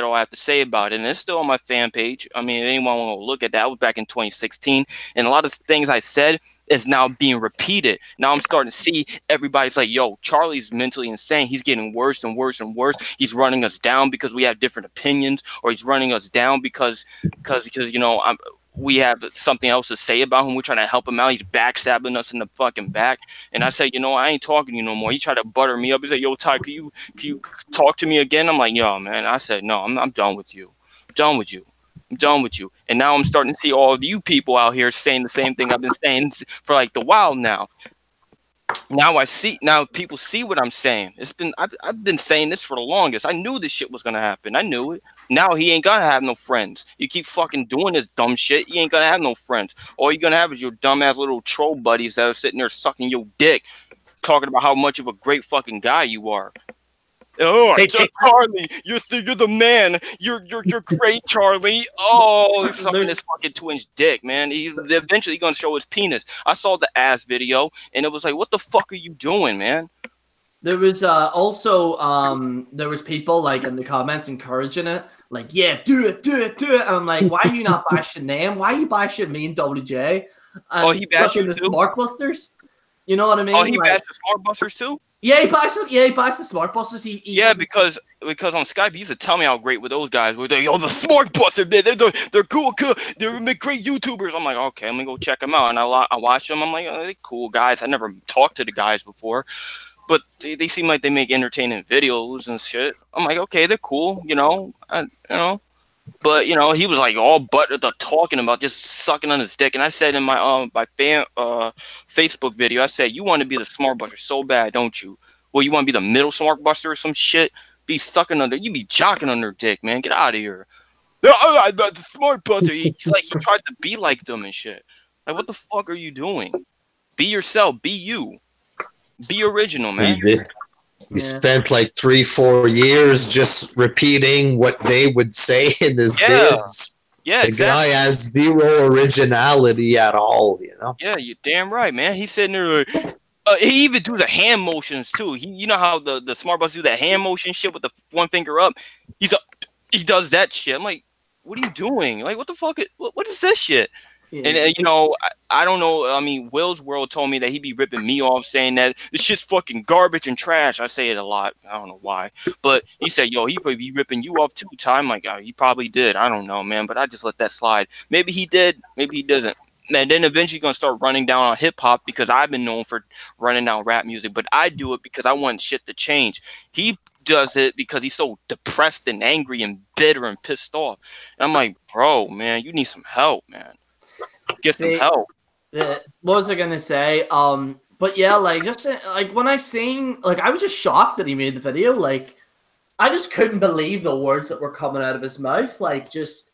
all I have to say about it. And it's still on my fan page. I mean, if anyone want to look at that, I was back in 2016. And a lot of things I said is now being repeated. Now I'm starting to see everybody's like, yo, Charley's mentally insane. He's getting worse and worse and worse. He's running us down because we have different opinions, or he's running us down because you know, we have something else to say about him. We're trying to help him out. He's backstabbing us in the fucking back. And I said, you know, I ain't talking to you no more. He tried to butter me up. He said, yo, Ty, can you talk to me again? I'm like, yo, man. I said, no, I'm done with you. I'm done with you. And now I'm starting to see all of you people out here saying the same thing I've been saying for like the while now. Now people see what I'm saying. I've been saying this for the longest. I knew this shit was gonna happen. I knew it. Now he ain't gonna have no friends. You keep fucking doing this dumb shit, he ain't gonna have no friends. All you're gonna have is your dumbass little troll buddies that are sitting there sucking your dick, talking about how much of a great fucking guy you are. Oh, Charley, you're the man. You're great, Charley. Oh, he's sucking his fucking 2-inch dick, man. He's eventually gonna show his penis. I saw the ass video, and it was like, what the fuck are you doing, man? There was also there was people like in the comments encouraging it. like, yeah, do it. And I'm like, why are you not bashing them? Why are you bashing me and WJ? And he bashed you the too? Smarkbusters. You know what I mean? Oh, he bashed the Smarkbusters too? Yeah, he bashed the Smarkbusters. Yeah, because on Skype he used to tell me how great with those guys were. They, the Smarkbusters, they're cool, they're great YouTubers. I'm like, okay, let me go check them out. And I watch them. I'm like, oh, they're cool guys. I never talked to the guys before, but they seem like they make entertaining videos and shit. I'm like, okay, they're cool, you know. But he was like all talking about just sucking on his dick. And I said in my Facebook video, I said, you want to be the Smarkbuster so bad, don't you? Well, you want to be the middle Smarkbuster or some shit? Be sucking on you be jocking on their dick, man. Get out of here. The Smarkbuster. He's like, he tried to be like them and shit. Like, what the fuck are you doing? Be yourself. Be you. Be original, man. He spent like 3-4 years just repeating what they would say in his vids. Yeah, the guy has zero originality at all, you know? Yeah, you're damn right, man. He's sitting there like, he even do the hand motions too. You know how the Smarkbusters do that hand motion shit with the one finger up? He does that shit. I'm like, what are you doing? Like, what the fuck? What is this shit? Yeah. And I don't know. I mean, Will's World told me that he'd be ripping me off, saying that this shit's fucking garbage and trash. I say it a lot. I don't know why, but he said, "Yo, he probably be ripping you off too." I'm like, oh, he probably did. I don't know, man, but I just let that slide. Maybe he did. Maybe he doesn't. And then eventually gonna start running down on hip hop because I've been known for running down rap music, but I do it because I want shit to change. He does it because he's so depressed and angry and bitter and pissed off. And I'm like, bro, man, you need some help, man. Get some help. What was I gonna say? But yeah, like just like when I seen, like I was just shocked that he made the video. Like I just couldn't believe the words that were coming out of his mouth. Like just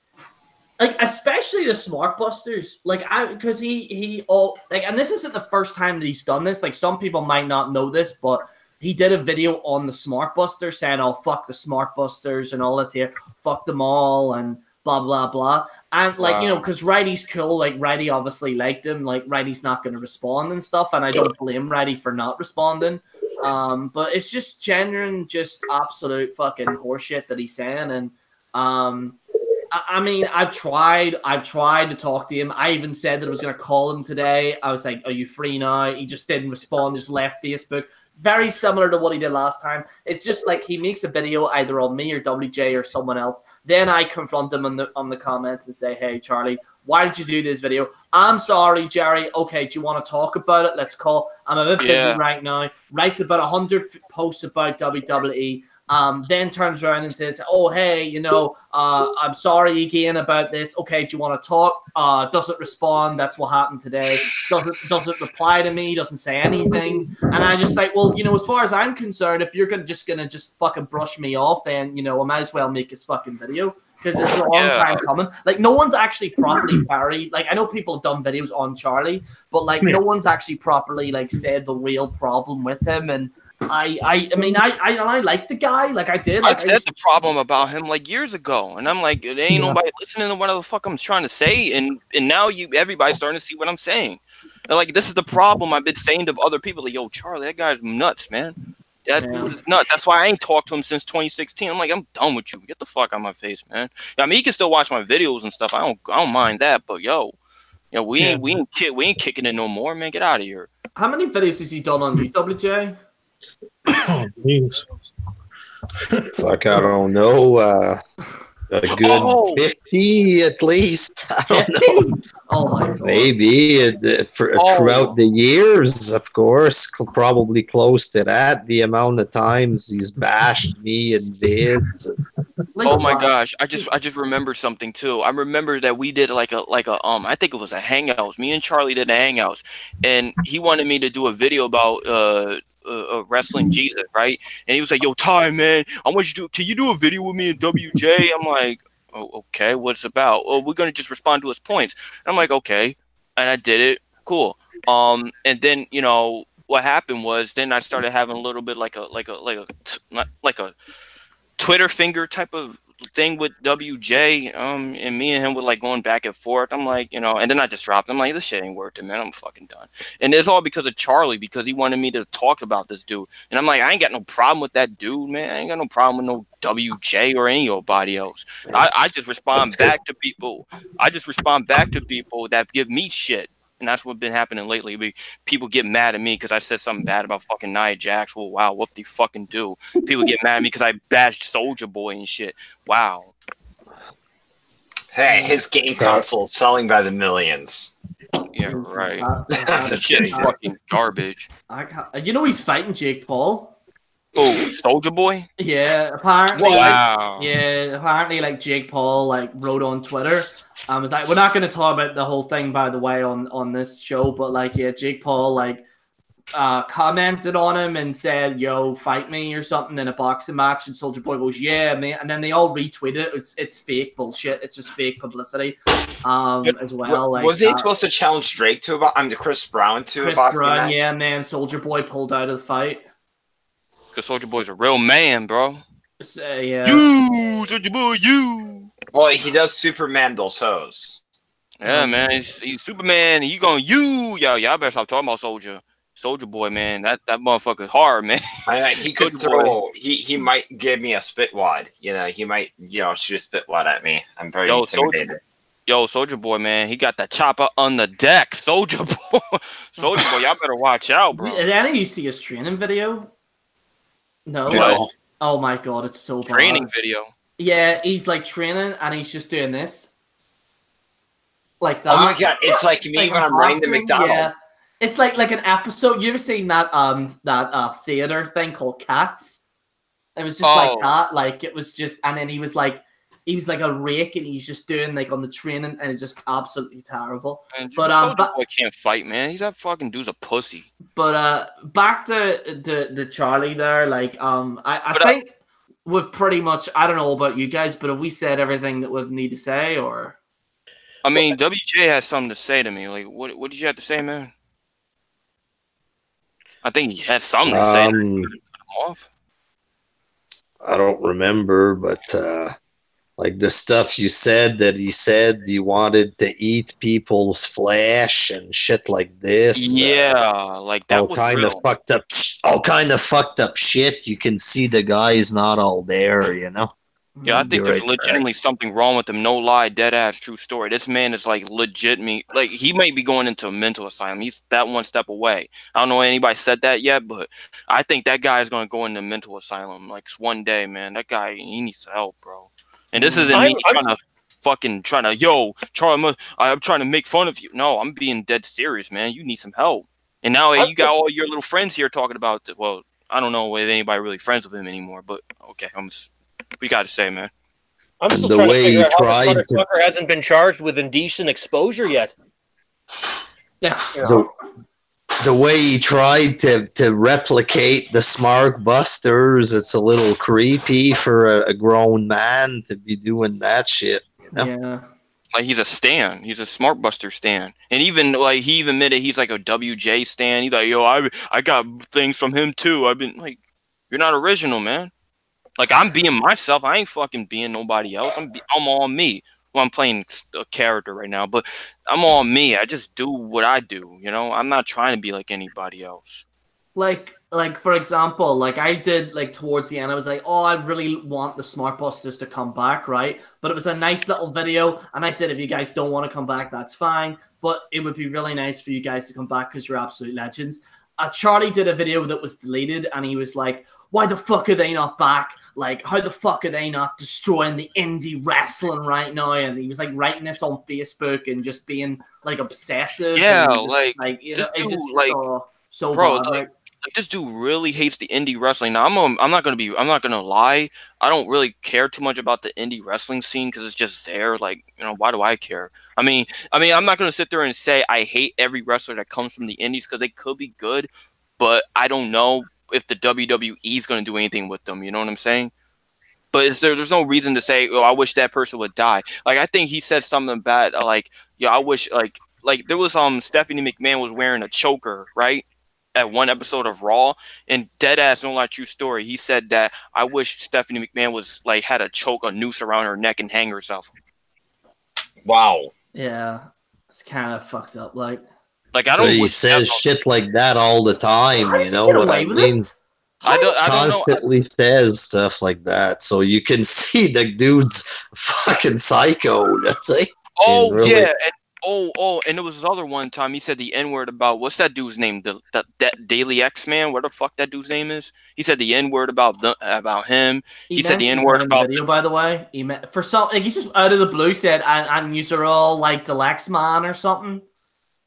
like especially the Smarkbusters. Like because he and this isn't the first time that he's done this. Like some people might not know this, but he did a video on the Smarkbusters saying, "Oh fuck the Smarkbusters" and all this here, fuck them all and blah blah blah. And like because Righty's cool, like Righty obviously liked him, like Righty's not going to respond and stuff, and I don't blame Righty for not responding. But it's just genuine, just absolute fucking horseshit that he's saying. And I mean, I've tried to talk to him. I even said that I was going to call him today. I was like, "Are you free now?" He just didn't respond. Just left Facebook. Very similar to what he did last time. It's just like he makes a video either on me or WJ or someone else. Then I confront him on the comments and say, "Hey, Charlie, why did you do this video? I'm sorry, Gerry. Okay, do you want to talk about it? Let's call. I'm a bit busy right now." Writes about 100 posts about WWE. Then turns around and says, "Oh, hey, I'm sorry again about this. Okay, do you want to talk?" Doesn't respond. That's what happened today. Doesn't reply to me. Doesn't say anything. And I just like, well, as far as I'm concerned, if you're just gonna fucking brush me off, then I might as well make this fucking video because it's a long time coming. Like no one's actually properly parried. Like I know people have done videos on Charlie, but like no one's actually properly like said the real problem with him. And I mean, I like the guy. Like I did. Like, I said the problem about him like years ago, and I'm like, there ain't nobody listening to what the fuck I'm trying to say, and now everybody's starting to see what I'm saying. And like this is the problem I've been saying to other people. Like, yo, Charlie, that guy's nuts, man. That is nuts. That's why I ain't talked to him since 2016. I'm like, I'm done with you. Get the fuck out of my face, man. I mean, he can still watch my videos and stuff. I don't mind that, but we ain't kicking it no more, man. Get out of here. How many videos has he done on you, WJ? Oh, jeez. Fuck, I don't know. A good 50 at least. I don't know. Oh my God. Maybe throughout the years, of course, probably close to that. The amount of times he's bashed me in vids. Oh my gosh! I just remembered something too. I remember that we did like a I think it was a hangouts. Me and Charlie did a hangouts, and he wanted me to do a video about wrestling Jesus, right? And he was like, "Yo, Ty, man, can you do a video with me and WJ?" I'm like, "Oh, okay, what's it about?" "Oh, we're gonna just respond to his points." And I'm like, "Okay," and I did it. Cool. And then what happened was then I started having a little bit like a Twitter finger type of thing with WJ, and me and him were like going back and forth. I'm like, you know, and then I just dropped. I'm like, this shit ain't worth it, man. I'm fucking done. And it's all because of Charlie, because he wanted me to talk about this dude. And I'm like, I ain't got no problem with that dude, man. I ain't got no problem with no WJ or anybody else. I just respond back to people. I just respond back to people that give me shit. And that's what's been happening lately. People get mad at me because I said something bad about fucking Nia Jax. Well, wow, what they fucking do? People get mad at me because I bashed Soldier Boy and shit. Wow. Hey, his game console is selling by the millions. Yeah, right. That shit is fucking garbage. You know he's fighting Jake Paul. Oh, Soldier Boy? Yeah, apparently. Wow. Yeah, apparently, like Jake Paul like wrote on Twitter. Was like, we're not going to talk about the whole thing, by the way, on this show, but like, yeah, Jake Paul like commented on him and said, "Yo, fight me" or something in a boxing match, and Soldier Boy goes, "Yeah, man," and then they all retweeted it. It's fake bullshit. It's just fake publicity, as well. Like, was he supposed to challenge Drake to Chris Brown to Chris a boxing Brown, match? yeah, and then Soldier Boy pulled out of the fight. Because Soldier Boy's a real man, bro. Yeah. You, Soldier Boy, you. Well, he does Superman those hoes. Yeah, man, he's Superman, and y'all better stop talking about Soldier Boy, man. That motherfucker's hard, man. He could throw. He might give me a spit wad. You know, he might shoot a spit wad at me. I'm very intimidated. Soldier Boy, man, he got that chopper on the deck. Soldier Boy, y'all better watch out, bro. Did any of you see his training video? No. No. Oh my god, it's so bad. Training video. Yeah, he's like training and he's just doing this. Like that. Oh my god, it's like me like when I'm running the McDonald's. Yeah. It's like an episode. You ever seen that theater thing called Cats? It was just like that. Like it was just, and then he was like a rake and he's just doing like on the training and it's just absolutely terrible. Man, but Soldier Boy can't fight, man. He's that fucking dude's a pussy. But back to the Charlie there, like I think we've pretty much, I don't know about you guys, but have we said everything that we need to say, or? I mean, WJ has something to say to me. Like, what did you have to say, man? I think he had something to say. Off. I don't remember, but like the stuff you said that he said he wanted to eat people's flesh and shit like this. Yeah, like that all was kind real. of fucked up. All kind of fucked up shit. You can see the guy's not all there, you know. Yeah, I think there's legitimately something wrong with him. No lie, dead ass, true story. This man is like legit me. Like he might be going into a mental asylum. He's that one step away. I don't know if anybody said that yet, but I think that guy is going to go into a mental asylum like one day, man. That guy, he needs help, bro. And this isn't me trying to, yo, Charlie, I'm trying to make fun of you. No, I'm being dead serious, man. You need some help. And now you got all your little friends here talking about, well, I don't know if anybody really friends with him anymore, but okay, we got to say, man. I'm still trying to figure out how this motherfucker hasn't been charged with indecent exposure yet. Yeah. The way he tried to replicate the smarkbusters, it's a little creepy for a grown man to be doing that shit. You know? Yeah. Like he's a stan. He's a smarkbuster stan. And even like he even admitted he's like a WJ stan. He's like, yo, I got things from him too. I've been like, you're not original, man. Like I'm being myself. I ain't fucking being nobody else. I'm all me. Well, I'm playing a character right now, but I'm all me. I just do what I do. You know, I'm not trying to be like anybody else. Like for example, like I did like towards the end, I was like, oh, I really want the Smarkbusters to come back, right? But it was a nice little video, and I said, if you guys don't want to come back, that's fine. But it would be really nice for you guys to come back because you're absolute legends. Charlie did a video that was deleted, and he was like, why the fuck are they not back? Like, how the fuck are they not destroying the indie wrestling right now? And he was like writing this on Facebook and just being like obsessive. Yeah, just, like you this know, dude, just, like, so bro, bad, like this dude really hates the indie wrestling. Now I'm not gonna lie. I don't really care too much about the indie wrestling scene because it's just there. Like, you know, why do I care? I mean, I'm not gonna sit there and say I hate every wrestler that comes from the indies because they could be good, but I don't know if the WWE is gonna do anything with them. You know what I'm saying? But there's no reason to say, oh, I wish that person would die. Like I think he said something bad. Like, yeah, I wish like there was Stephanie McMahon was wearing a choker, right? at one episode of Raw, and deadass, no lie, true story. He said that I wish Stephanie McMahon was like had a choke, a noose around her neck, and hang herself. Wow. Yeah, it's kind of fucked up. Like I So don't. he says shit like that all the time. How does You he know get what away I with mean? it? I don't know. Constantly says stuff like that, so you can see the dude's fucking psycho. That's it. Oh Really. yeah, and and there was this other one time he said the N word about what's that dude's name? That Daily X Man, what the fuck that dude's name is? He said the N word about him. He said the N word in the about video. By the way, he meant for some. Like, he's just out of the blue said, and you are all like the Lex Man or something.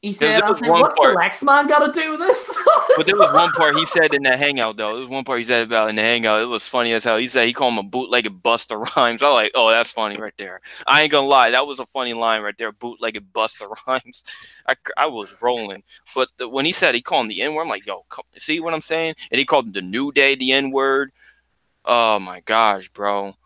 He said, I was like, what's the Lex Man got to do with this? But there was one part he said in the hangout though. There was one part he said about in the hangout. It was funny as hell. He said he called him a bootlegged Buster Rhymes. I was like, oh, that's funny right there. I ain't gonna lie, that was a funny line right there. Bootlegged Buster Rhymes. I was rolling. But when he said he called him the N word, I'm like, yo, see what I'm saying? And he called him the New Day the N word. Oh my gosh, bro.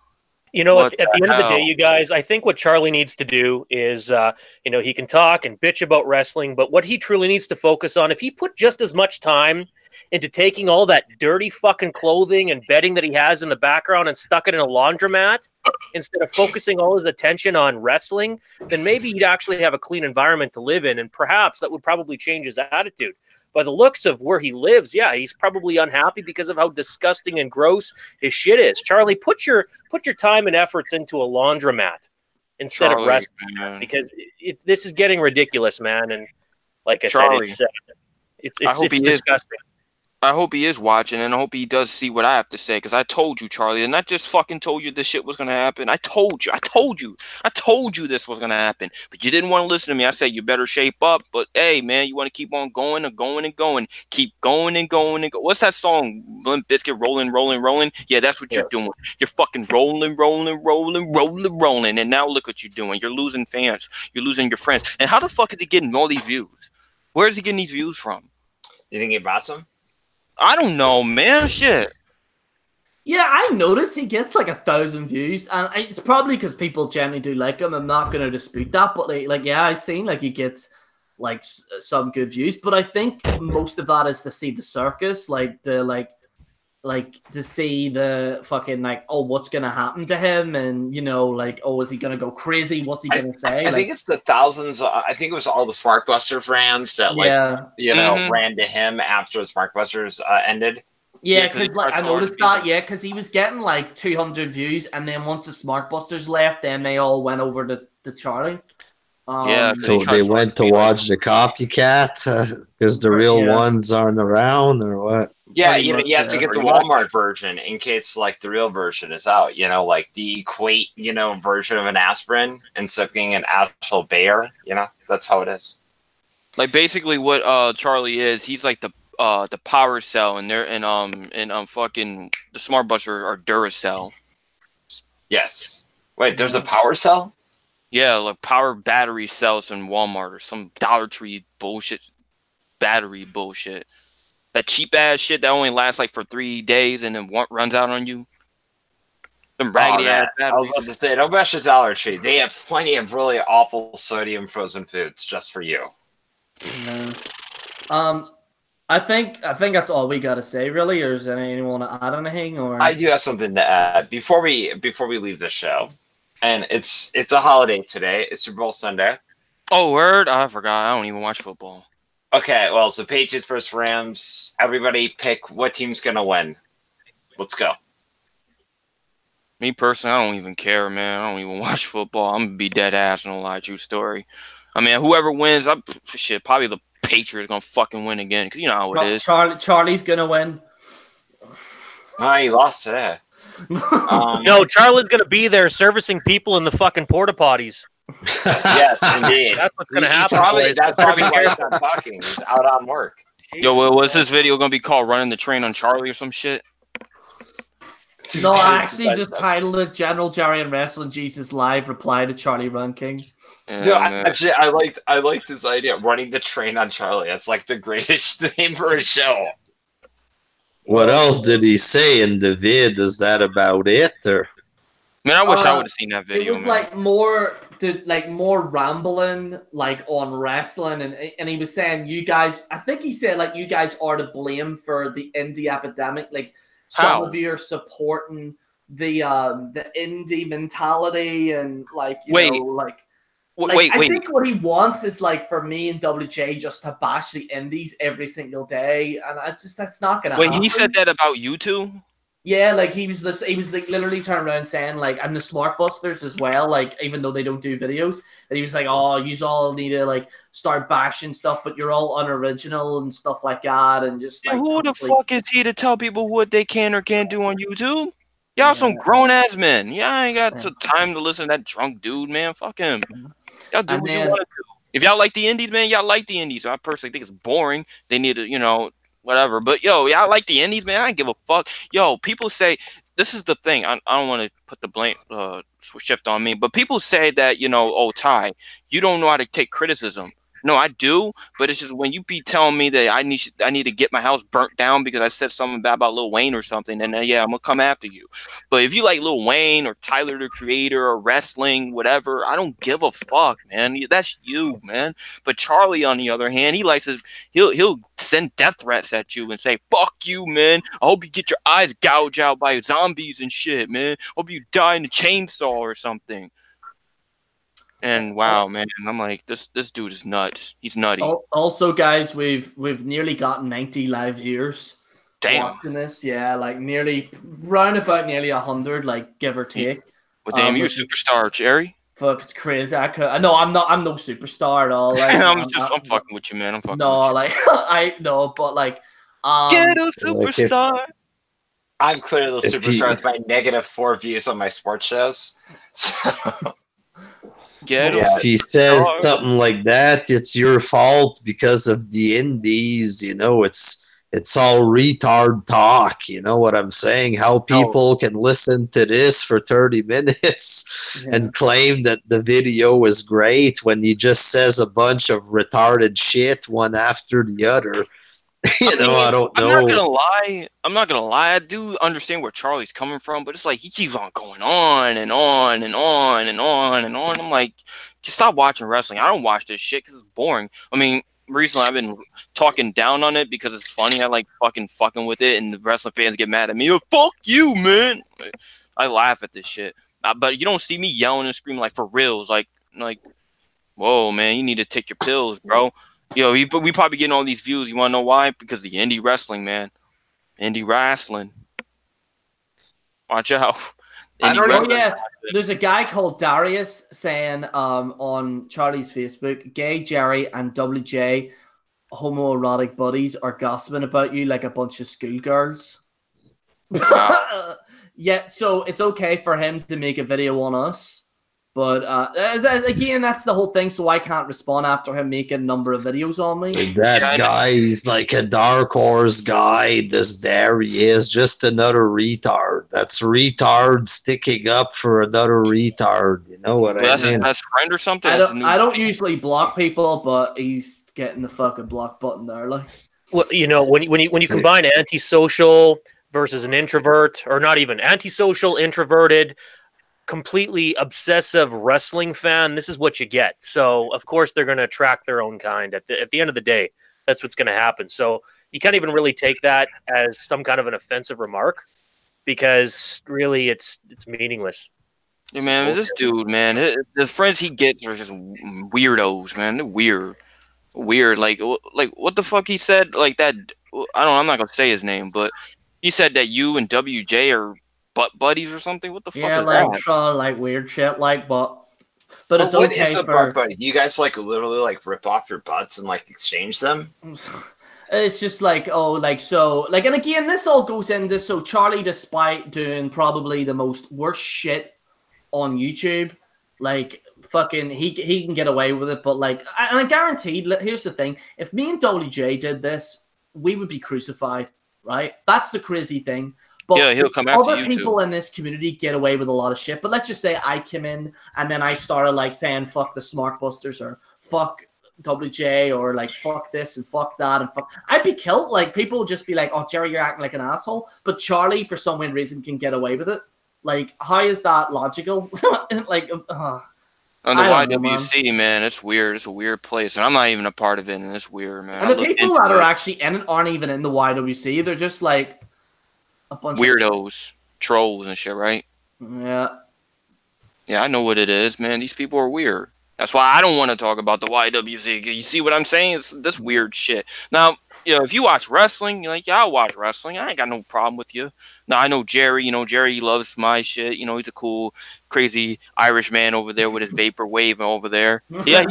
You know, at the end of the day, you guys, I think what Charlie needs to do is, you know, he can talk and bitch about wrestling, but what he truly needs to focus on, if he put just as much time into taking all that dirty fucking clothing and bedding that he has in the background and stuck it in a laundromat, instead of focusing all his attention on wrestling, then maybe he'd actually have a clean environment to live in, and perhaps that would probably change his attitude. By the looks of where he lives, yeah, he's probably unhappy because of how disgusting and gross his shit is. Charlie, put your time and efforts into a laundromat instead of wrestling, man. Because this is getting ridiculous, man. And like I said, it's disgusting. I hope he is watching, and I hope he does see what I have to say, because I told you, Charlie, and I just fucking told you this shit was going to happen. I told you this was going to happen, but you didn't want to listen to me. I said, you better shape up, but hey, man, you want to keep on going and going and going. Keep going and going and go. What's that song? Limp Bizkit, rolling, rolling, rolling? Yeah, that's what you're doing. You're fucking rolling, rolling, rolling, rolling, rolling, and now look what you're doing. You're losing fans. You're losing your friends. And how the fuck is he getting all these views? Where is he getting these views from? You think he bought some? I don't know, man. Shit. Yeah, I noticed he gets like 1,000 views, and it's probably because people generally do like him. I'm not going to dispute that, but yeah, I've seen like he gets like some good views, but I think most of that is to see the circus, like to see the fucking like, oh, what's gonna happen to him, and you know, like, oh, is he gonna go crazy? What's he gonna say? I think it's the thousands. I think it was all the Smarkbuster fans that ran to him after the Smarkbusters ended. Yeah, because like I noticed that. Yeah, because he was getting like 200 views, and then once the Smarkbusters left, then they all went over to Charlie. So they went to watch the copycat because the real ones aren't around, or what? Yeah, you have to get the Walmart version in case like the real version is out. You know, like the Equate, version of an aspirin instead of being an actual bear. You know, that's how it is. Like basically what Charlie is, he's like the power cell, and they're fucking the Smarkbusters are Duracell. Yes. Wait, there's a power cell? Yeah, like power battery cells in Walmart or some Dollar Tree bullshit, battery bullshit. That cheap ass shit that only lasts like for 3 days and then runs out on you. Some raggedy ass batteries. I was about to say, don't mess with Dollar Tree. They have plenty of really awful sodium frozen foods just for you. I think that's all we gotta say, really. Or is anyone want to add anything? Or I do have something to add before we leave the show. And it's a holiday today. It's Super Bowl Sunday. Oh, word! I forgot. I don't even watch football. Okay, well, it's the Patriots versus Rams. Everybody pick what team's going to win. Let's go. Me personally, I don't even care, man. I don't even watch football. I'm going to be dead ass, no lie, true story. I mean, whoever wins, probably the Patriots going to fucking win again. Because you know how it is. Charlie's going to win. Oh, he lost today. No, Charlie's going to be there servicing people in the fucking porta potties. Yes, indeed. That's what's going to happen. That's probably why he's not talking. He's out on work. Yo, what's this video going to be called? Running the Train on Charlie or some shit? No, I actually just titled it General Gerry and Wrestling Jesus Live Reply to Charley Rant King. No, actually, I liked his idea. Running the Train on Charlie. That's like the greatest name for a show. What else did he say in the vid? Is that about it? Or Man, I wish I would have seen that It video, was man. like more rambling, like on wrestling, and he was saying you guys. I think he said like you guys are to blame for the indie epidemic. Like some of you are supporting the indie mentality and like you know like. I think what he wants is like for me and WJ just to bash the indies every single day, and that's not gonna happen. Wait, he said that about you two? Yeah, like he was like literally turned around saying like, and the smarkbusters as well, like even though they don't do videos, and he was like, oh, you all need to like start bashing stuff, but you're all unoriginal and stuff like that, and just like who the fuck is he to tell people what they can or can't do on YouTube? Y'all some grown ass men. Yeah, I ain't got time to listen to that drunk dude, man. Fuck him. Y'all do what you want to do. If y'all like the indies, man, y'all like the indies. So I personally think it's boring. They need to, you know, whatever. But yo, y'all like the indies, man. I don't give a fuck. Yo, people say this is the thing. I don't want to put the blame shift on me, but people say that, you know, oh Ty, you don't know how to take criticism. No, I do, but it's just when you be telling me that I need to get my house burnt down because I said something bad about Lil Wayne or something, then yeah, I'm gonna come after you. But if you like Lil Wayne or Tyler the Creator or wrestling, whatever, I don't give a fuck, man. That's you, man. But Charlie, on the other hand, he likes to he'll send death threats at you and say, "Fuck you, man. I hope you get your eyes gouged out by zombies and shit, man. Hope you die in a chainsaw or something." And wow, man, I'm like, this dude is nuts. He's nutty. Also, guys, we've nearly got 90 live viewers. Damn. Watching this, yeah, like nearly 100, like give or take. Well, damn, you're a superstar, Gerry. Fuck, it's crazy. I'm no superstar at all. Like, I'm fucking with you, man. I'm fucking. No, with you. like I know, but like, get a superstar. I'm clearly the superstar with my -4 views on my sports shows. So. If he says something like that, it's your fault because of the indies. You know, it's all retard talk. You know what I'm saying? How people can listen to this for 30 minutes and claim that the video is great when he just says a bunch of retarded shit one after the other. I don't know. I'm not gonna lie. I do understand where Charlie's coming from, but it's like he keeps on going on and on and on and on and on. I'm like, just stop watching wrestling. I don't watch this shit because it's boring. I mean, recently I've been talking down on it because it's funny. I like fucking with it, and the wrestling fans get mad at me. Oh, fuck you, man. I laugh at this shit, but you don't see me yelling and screaming like for reals. Like, whoa, man, you need to take your pills, bro. Yo, we probably getting all these views. You want to know why? Because of the indie wrestling, man. Indie wrestling. Watch out. I don't know. Yeah, there's a guy called Darius saying on Charlie's Facebook, gay Gerry and WJ homoerotic buddies are gossiping about you like a bunch of schoolgirls. Wow. Yeah, so it's okay for him to make a video on us. But again, that's the whole thing. So I can't respond after him making a number of videos on me. That guy is like a dark horse guy. This Derry is just another retard. That's retard sticking up for another retard. You know what I mean? That's his best friend or something. I don't usually block people, but he's getting the fucking block button there. Like, well, you know, when you combine antisocial versus an introvert, or not even antisocial, introverted, completely obsessive wrestling fan, this is what you get. So of course they're going to attract their own kind. At the end of the day, that's what's going to happen. So you can't even really take that as some kind of an offensive remark, because really it's meaningless. Yeah, man, this dude, man, the friends he gets are just weirdos, man. They're weird. Like what the fuck he said? Like that. I'm not gonna say his name, but he said that you and WJ are butt buddies or something. What the fuck is that? Like weird shit, like, but it's what okay. Is a butt buddy? You guys like literally like rip off your butts and like exchange them? It's just like, and again, this all goes into, so Charlie, despite doing probably the worst shit on YouTube, like fucking he can get away with it, but like, and I guarantee, here's the thing, if me and WJ did this, we would be crucified, right? That's the crazy thing. But yeah, he'll come after other people in this community get away with a lot of shit. But let's just say I came in and then I started like saying fuck the smarkbusters or fuck WJ or like fuck this and fuck that and fuck. I'd be killed. Like people would just be like, "Oh, Gerry, you're acting like an asshole." But Charlie, for some weird reason, can get away with it. Like, how is that logical? Like, on the I don't know, YWC, man, it's weird. It's a weird place, and I'm not even a part of it, and it's weird, man. And the people that are actually in it aren't even in the YWC. They're just like a bunch weirdos, trolls, and shit, right? Yeah. Yeah, I know what it is, man. These people are weird. That's why I don't want to talk about the YWC. You see what I'm saying? It's this weird shit. Now, you know, if you watch wrestling, you're like, yeah, I'll watch wrestling. I ain't got no problem with you. Now, I know Gerry. You know, Gerry loves my shit. You know, he's a cool, crazy Irish man over there with his vapor wave over there. Yeah,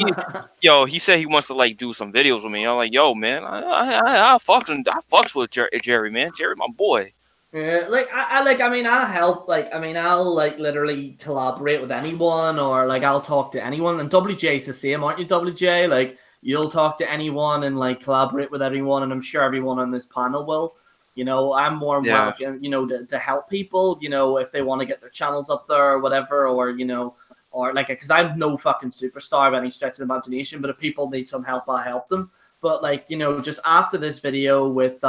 he said he wants to, like, do some videos with me. I'm like, yo, man, I fucks with Gerry, man. Gerry, my boy. Yeah, like I mean, I'll help. Like, I mean, I'll like literally collaborate with anyone, or like I'll talk to anyone. And WJ's the same, aren't you, WJ? Like, you'll talk to anyone and like collaborate with everyone, and I'm sure everyone on this panel will. You know, I'm more welcome, you know, to help people. You know, if they want to get their channels up there or whatever, or you know, or like, because I'm no fucking superstar by any stretch of the imagination. But if people need some help, I'll help them. But like, you know, just after this video with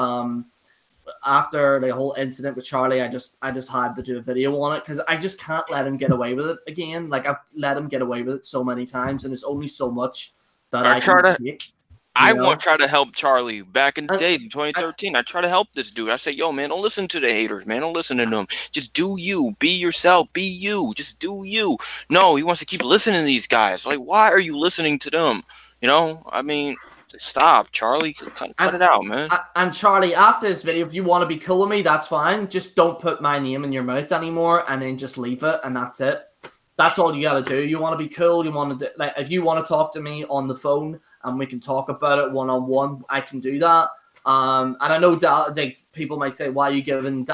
after the whole incident with Charlie, I just had to do a video on it because I just can't let him get away with it again. Like, I've let him get away with it so many times, and there's only so much that I can take. I want to try to help Charlie back in the days in 2013. I try to help this dude. I say, yo, man, don't listen to the haters, man. Don't listen to them. Just do you. Be yourself. Be you. Just do you. No, he wants to keep listening to these guys. Like, why are you listening to them? You know, I mean, stop, Charlie. Cut it out, man. And Charlie, after this video, if you want to be cool with me, that's fine. Just don't put my name in your mouth anymore, and then just leave it, and that's it. That's all you gotta do. You want to be cool. You want to like, if you want to talk to me on the phone and we can talk about it one-on-one, I can do that. And I know that people might say, "Why are you giving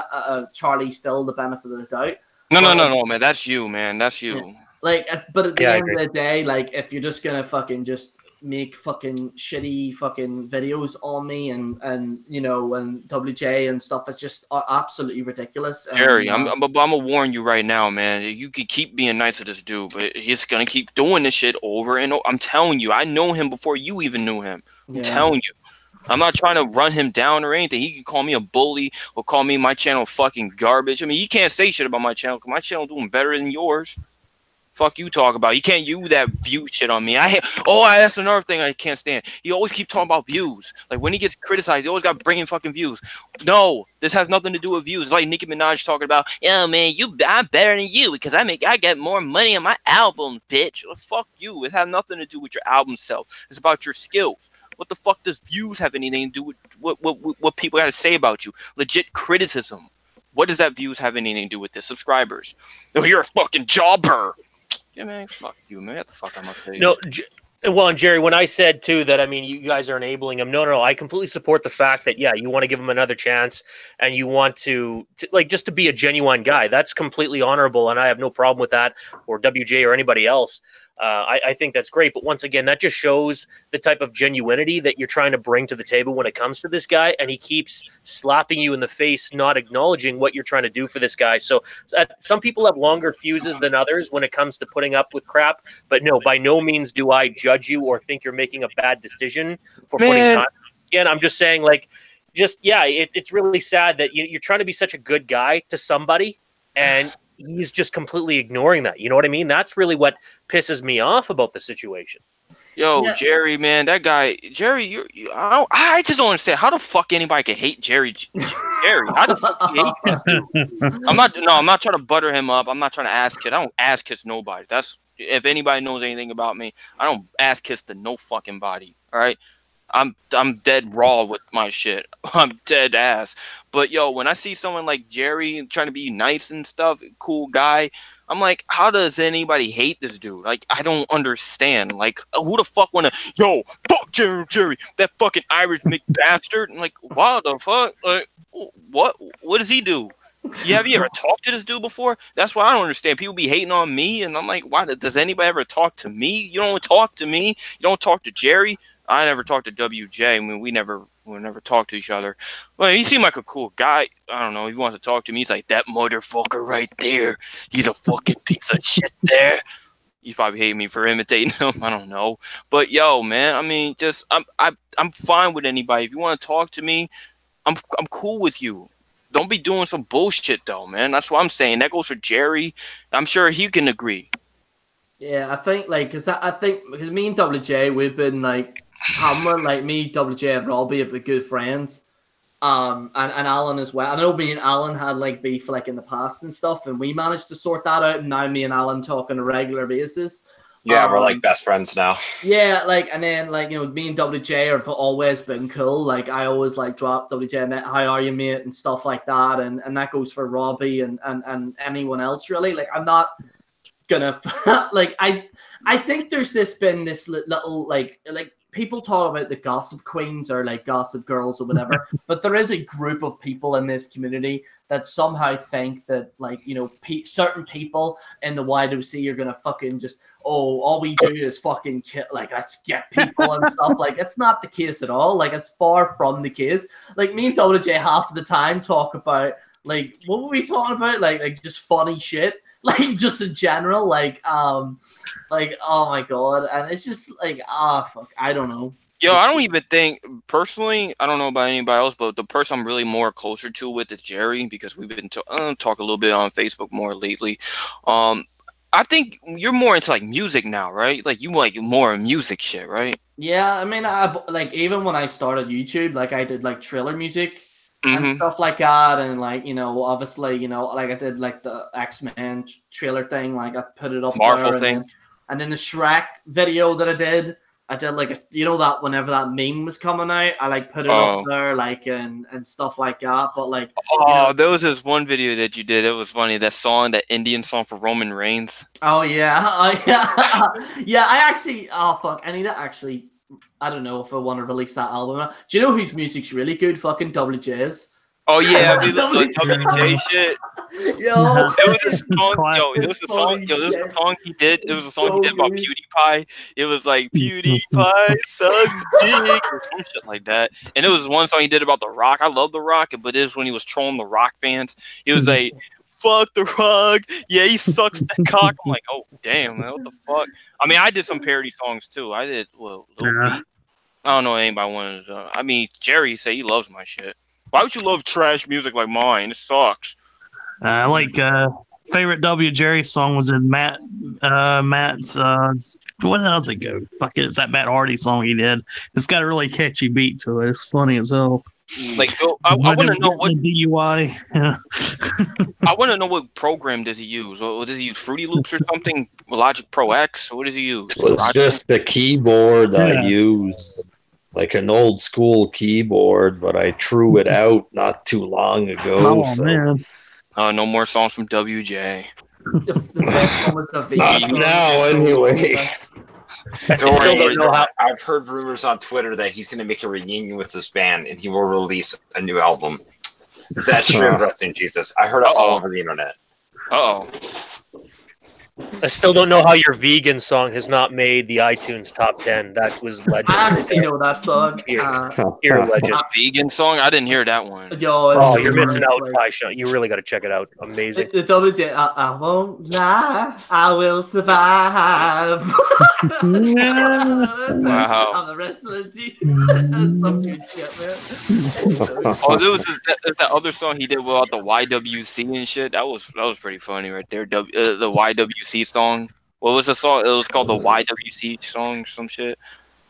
Charlie still the benefit of the doubt?" No, man. That's you, man. That's you. Yeah. Like, but at the end of the day, like, if you're just gonna fucking just make fucking shitty fucking videos on me and you know, and WJ and stuff, it's just absolutely ridiculous. Gerry, I'm gonna warn you right now, man. You can keep being nice to this dude, but he's gonna keep doing this shit over and over. I'm telling you, I know him before you even knew him. I'm telling you. I'm not trying to run him down or anything. He can call me a bully or call me my channel fucking garbage. I mean, you can't say shit about my channel because my channel doing better than yours. Fuck you talk about. You can't use that view shit on me. That's another thing I can't stand. He always keep talking about views. Like, when he gets criticized, he always got to bring in fucking views. No, this has nothing to do with views. It's like Nicki Minaj talking about, yeah, man, I'm better than you because I get more money on my album, bitch. Well, fuck you. It has nothing to do with your album self. It's about your skills. What the fuck does views have anything to do with what people got to say about you? Legit criticism. What does that views have anything to do with this? Subscribers. No, you're a fucking jobber. Yeah, man, fuck you, man. Get the fuck out of my face. No, well, and Gerry, when I said, too, that, I mean, you guys are enabling him, no, I completely support the fact that, yeah, you want to give him another chance and you want to like, just to be a genuine guy. That's completely honorable, and I have no problem with that, or WJ or anybody else. I think that's great. But once again, that just shows the type of genuinity that you're trying to bring to the table when it comes to this guy. And he keeps slapping you in the face, not acknowledging what you're trying to do for this guy. So some people have longer fuses than others when it comes to putting up with crap. But no, by no means do I judge you or think you're making a bad decision for putting time. Again, I'm just saying, like, it's really sad that you're trying to be such a good guy to somebody, and he's just completely ignoring that. You know what I mean? That's really what pisses me off about the situation. Yo, yeah. Gerry, man, that guy, Gerry, I just don't understand how the fuck anybody can hate Gerry. Gerry, how the fuck do you hate this dude? I'm not trying to butter him up. I'm not trying to ass kiss. I don't ass kiss nobody. That's, if anybody knows anything about me, I don't ass kiss to no fucking body. All right. I'm dead raw with my shit. I'm dead ass. But yo, when I see someone like Gerry trying to be nice and stuff, cool guy, I'm like, how does anybody hate this dude? Like, I don't understand. Like, who the fuck wanna, yo, fuck Gerry, that fucking Irish McBastard? I'm like, what the fuck? Like, what does he do? Have you ever talked to this dude before? That's why I don't understand. People be hating on me, and I'm like, why does anybody ever talk to me? You don't talk to me. You don't talk to Gerry. I never talked to WJ. I mean, we never talked to each other. Well, he seemed like a cool guy. I don't know. He wants to talk to me. He's like, that motherfucker right there. He's a fucking piece of shit there. You probably hate me for imitating him. I don't know. But yo, man, I mean, just I'm fine with anybody. If you want to talk to me, I'm cool with you. don't be doing some bullshit though, man. That's what I'm saying. That goes for Gerry. I'm sure he can agree. Yeah, I think because me and WJ, we've been like Hamlin, like me, WJ, and Robbie have been good friends. And Alan as well. I know me and Alan had like beef like in the past and stuff, and we managed to sort that out. And now me and Alan talk on a regular basis. Yeah, we're like best friends now. Yeah, like, and then like, you know, me and WJ have always been cool. Like, I always like drop WJ, mate, how are you, mate, and stuff like that. And that goes for Robbie and anyone else really. Like, I'm not gonna like I think there's been this little like people talk about the gossip queens or like gossip girls or whatever, but there is a group of people in this community that somehow think that, like, you know, certain people in the YWC are gonna fucking just, oh, all we do is fucking kill, like, let's get people and stuff. Like, it's not the case at all. Like, it's far from the case. Like, me and WJ half of the time talk about, like, what were we talking about? Like just funny shit. Like, just in general, like, oh my god, and it's just like, fuck, I don't know. Yo, I don't even think, personally, I don't know about anybody else, but the person I'm really more closer to with is Gerry, because we've been talking a little bit on Facebook more lately. I think you're more into like music now, right? Like, you like more music shit, right? Yeah, I mean, I've like, even when I started YouTube, like, I did like trailer music and stuff like that, and like, you know, obviously, you know, like I did like the X-Men trailer thing, like I put it up Marvel there, thing, and then the Shrek video that I did like you know, that whenever that meme was coming out, I like put it up there, like, and stuff like that. But like, you know, there was this one video that you did. It was funny. That song, that Indian song for Roman Reigns. Oh yeah, yeah. I actually, fuck, I need to actually. I don't know if I want to release that album. Do you know whose music's really good? Fucking WJ's. Oh yeah, I mean, WJ shit. Yo, it was a song. Yo, it was a song. Yo, this was a song he did. It was a song he did about PewDiePie. It was like PewDiePie sucks dick or some shit like that. And it was one song he did about The Rock. I love The Rock, but it was when he was trolling The Rock fans. He was like, "Fuck The Rock. Yeah, he sucks the cock." I'm like, oh damn, man, what the fuck? I mean, I did some parody songs too. I did Lil Beat. I don't know anybody wanted. I mean, Gerry say he loves my shit. Why would you love trash music like mine? It sucks. Like favorite Gerry song was in Matt's what else it go? Fuck it, it's that Matt Hardy song he did. It's got a really catchy beat to it. It's funny as hell. Like, I want to know what DUI. Yeah. I want to know what program does he use? Or does he use Fruity Loops or something? Logic Pro X? Or what does he use? It's just the keyboard I use. Like an old school keyboard, but I threw it out not too long ago. Oh man! No more songs from WJ. Not now, anyway. Don't worry, I've heard rumors on Twitter that he's going to make a reunion with this band, and he will release a new album. Is that true? Rest in Jesus. I heard it all over the internet. I still don't know how your vegan song has not made the iTunes top 10. That was legend. I actually know that song. You're legend. Vegan song? I didn't hear that one. Yo, you're missing out, Taisha. You really got to check it out. Amazing. The WJ, I won't lie, I will survive. Wow. On the rest of the G. That's some good shit, man. There was that other song he did about the YWC and shit. That was pretty funny right there. The YWC song. What was the song? It was called the YWC song, some shit.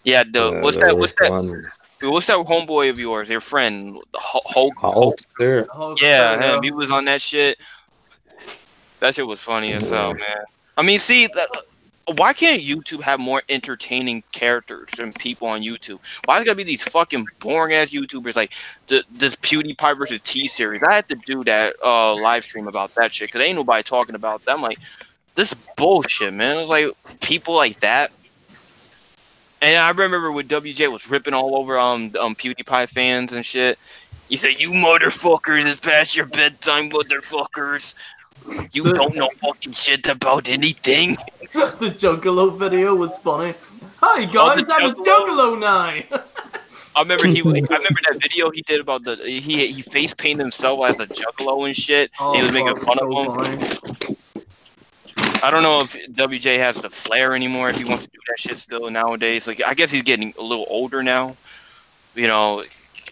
Yeah, what's that homeboy of yours, your friend, Hulkster? Yeah, him. He was on that shit. That shit was funny as hell, man. I mean, see, why can't YouTube have more entertaining characters and people on YouTube? Why is it gotta be these fucking boring ass YouTubers like this PewDiePie versus T-Series? I had to do that live stream about that shit because ain't nobody talking about that. I'm like, this bullshit, man. It's like people like that. And I remember when WJ was ripping all over PewDiePie fans and shit. He said, "You motherfuckers, it's past your bedtime, motherfuckers. You don't know fucking shit about anything." The Juggalo video was funny. Hi guys, I'm a Juggalo now. I remember that video he did about he face painted himself as a Juggalo and shit. He was making fun of him. I don't know if WJ has the flair anymore, if he wants to do that shit still nowadays. Like, I guess he's getting a little older now. You know,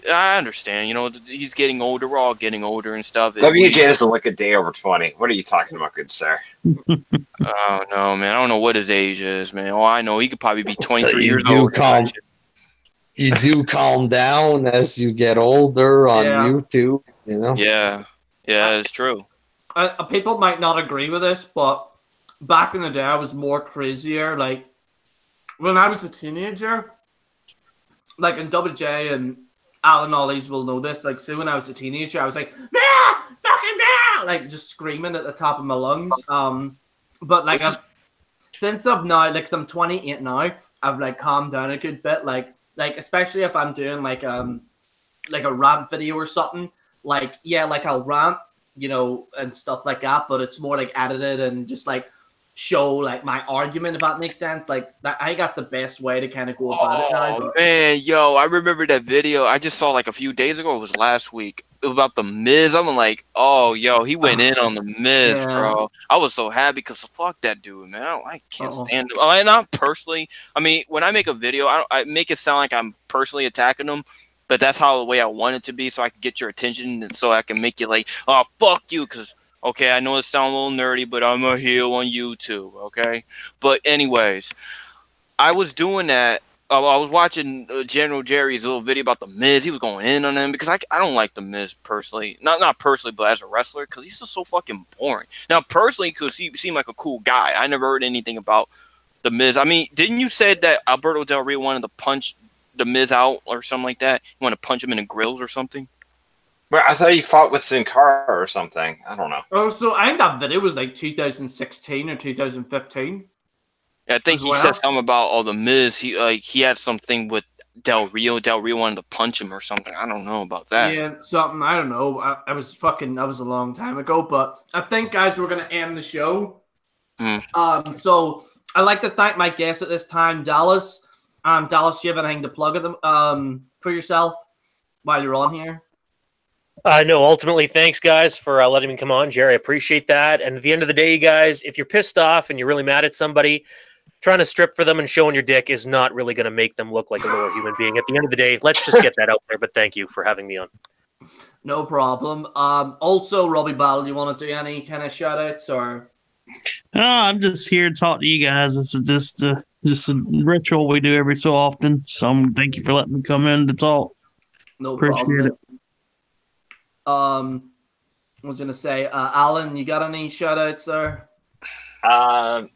I understand. You know, he's getting older. We're all getting older and stuff. WJ doesn't look a day over 20. What are you talking about, good sir? Oh no, man! I don't know what his age is, man. Oh, I know he could probably be 23 So years old. You do calm down as you get older on Yeah. YouTube, you know? Yeah, it's true. People might not agree with this, but back in the day, I was more crazier. Like, when I was a teenager, like in WJ and Alan Ollies will know this. Like, say when I was a teenager, I was like, nah, fucking nah, like just screaming at the top of my lungs. But like since I've now, like, I'm 28 now, I've like calmed down a good bit. Like especially if I'm doing like a rant video or something. Like, yeah, like I'll rant, you know, and stuff like that. But it's more like edited and just like show like my argument, if that makes sense. Like that, I think that's the best way to kind of go about it now. Oh man, yo, I remember that video I just saw like a few days ago. It was last week. It was about the Miz. I'm like, oh, yo, he went in on the Miz, Yeah. bro. I was so happy because fuck that dude, man. I can't stand him. And not personally. I mean, when I make a video, I make it sound like I'm personally attacking him. But that's how the way I want it to be, so I can get your attention, and so I can make you like, oh, fuck you, because, okay, I know it sounds a little nerdy, but I'm a heel on YouTube, okay? But anyways, I was doing that. I was watching General Gerry's little video about the Miz. He was going in on him because I don't like the Miz personally. Not personally, but as a wrestler, because he's just so fucking boring. Now, personally, because he seemed like a cool guy. I never heard anything about the Miz. I mean, didn't you say that Alberto Del Rio wanted to punch the Miz out or something like that? You want to punch him in the grills or something? Well, I thought he fought with Sin Cara or something. I don't know. Oh, so I think that video was like 2016 or 2015. Yeah, I think he said something about the Miz. He had something with Del Rio. Del Rio wanted to punch him or something. I don't know about that. Yeah, something. I don't know. That was a long time ago. But I think, guys, we're gonna end the show. So I'd like to thank my guests at this time, Dallas. Dallas, do you have anything to plug at them for yourself while you're on here? No, ultimately, thanks, guys, for letting me come on. Gerry, I appreciate that. And at the end of the day, you guys, if you're pissed off and you're really mad at somebody, trying to strip for them and showing your dick is not really going to make them look like a lower human being. At the end of the day, let's just get that out there. But thank you for having me on. No problem. Also, Robbie Ball, do you want to do any kind of shout-outs or? No, I'm just here to talk to you guys. This is just a ritual we do every so often. So thank you for letting me come in to talk. No Appreciate problem. it. I was going to say, Alan, you got any shout-outs there? Well,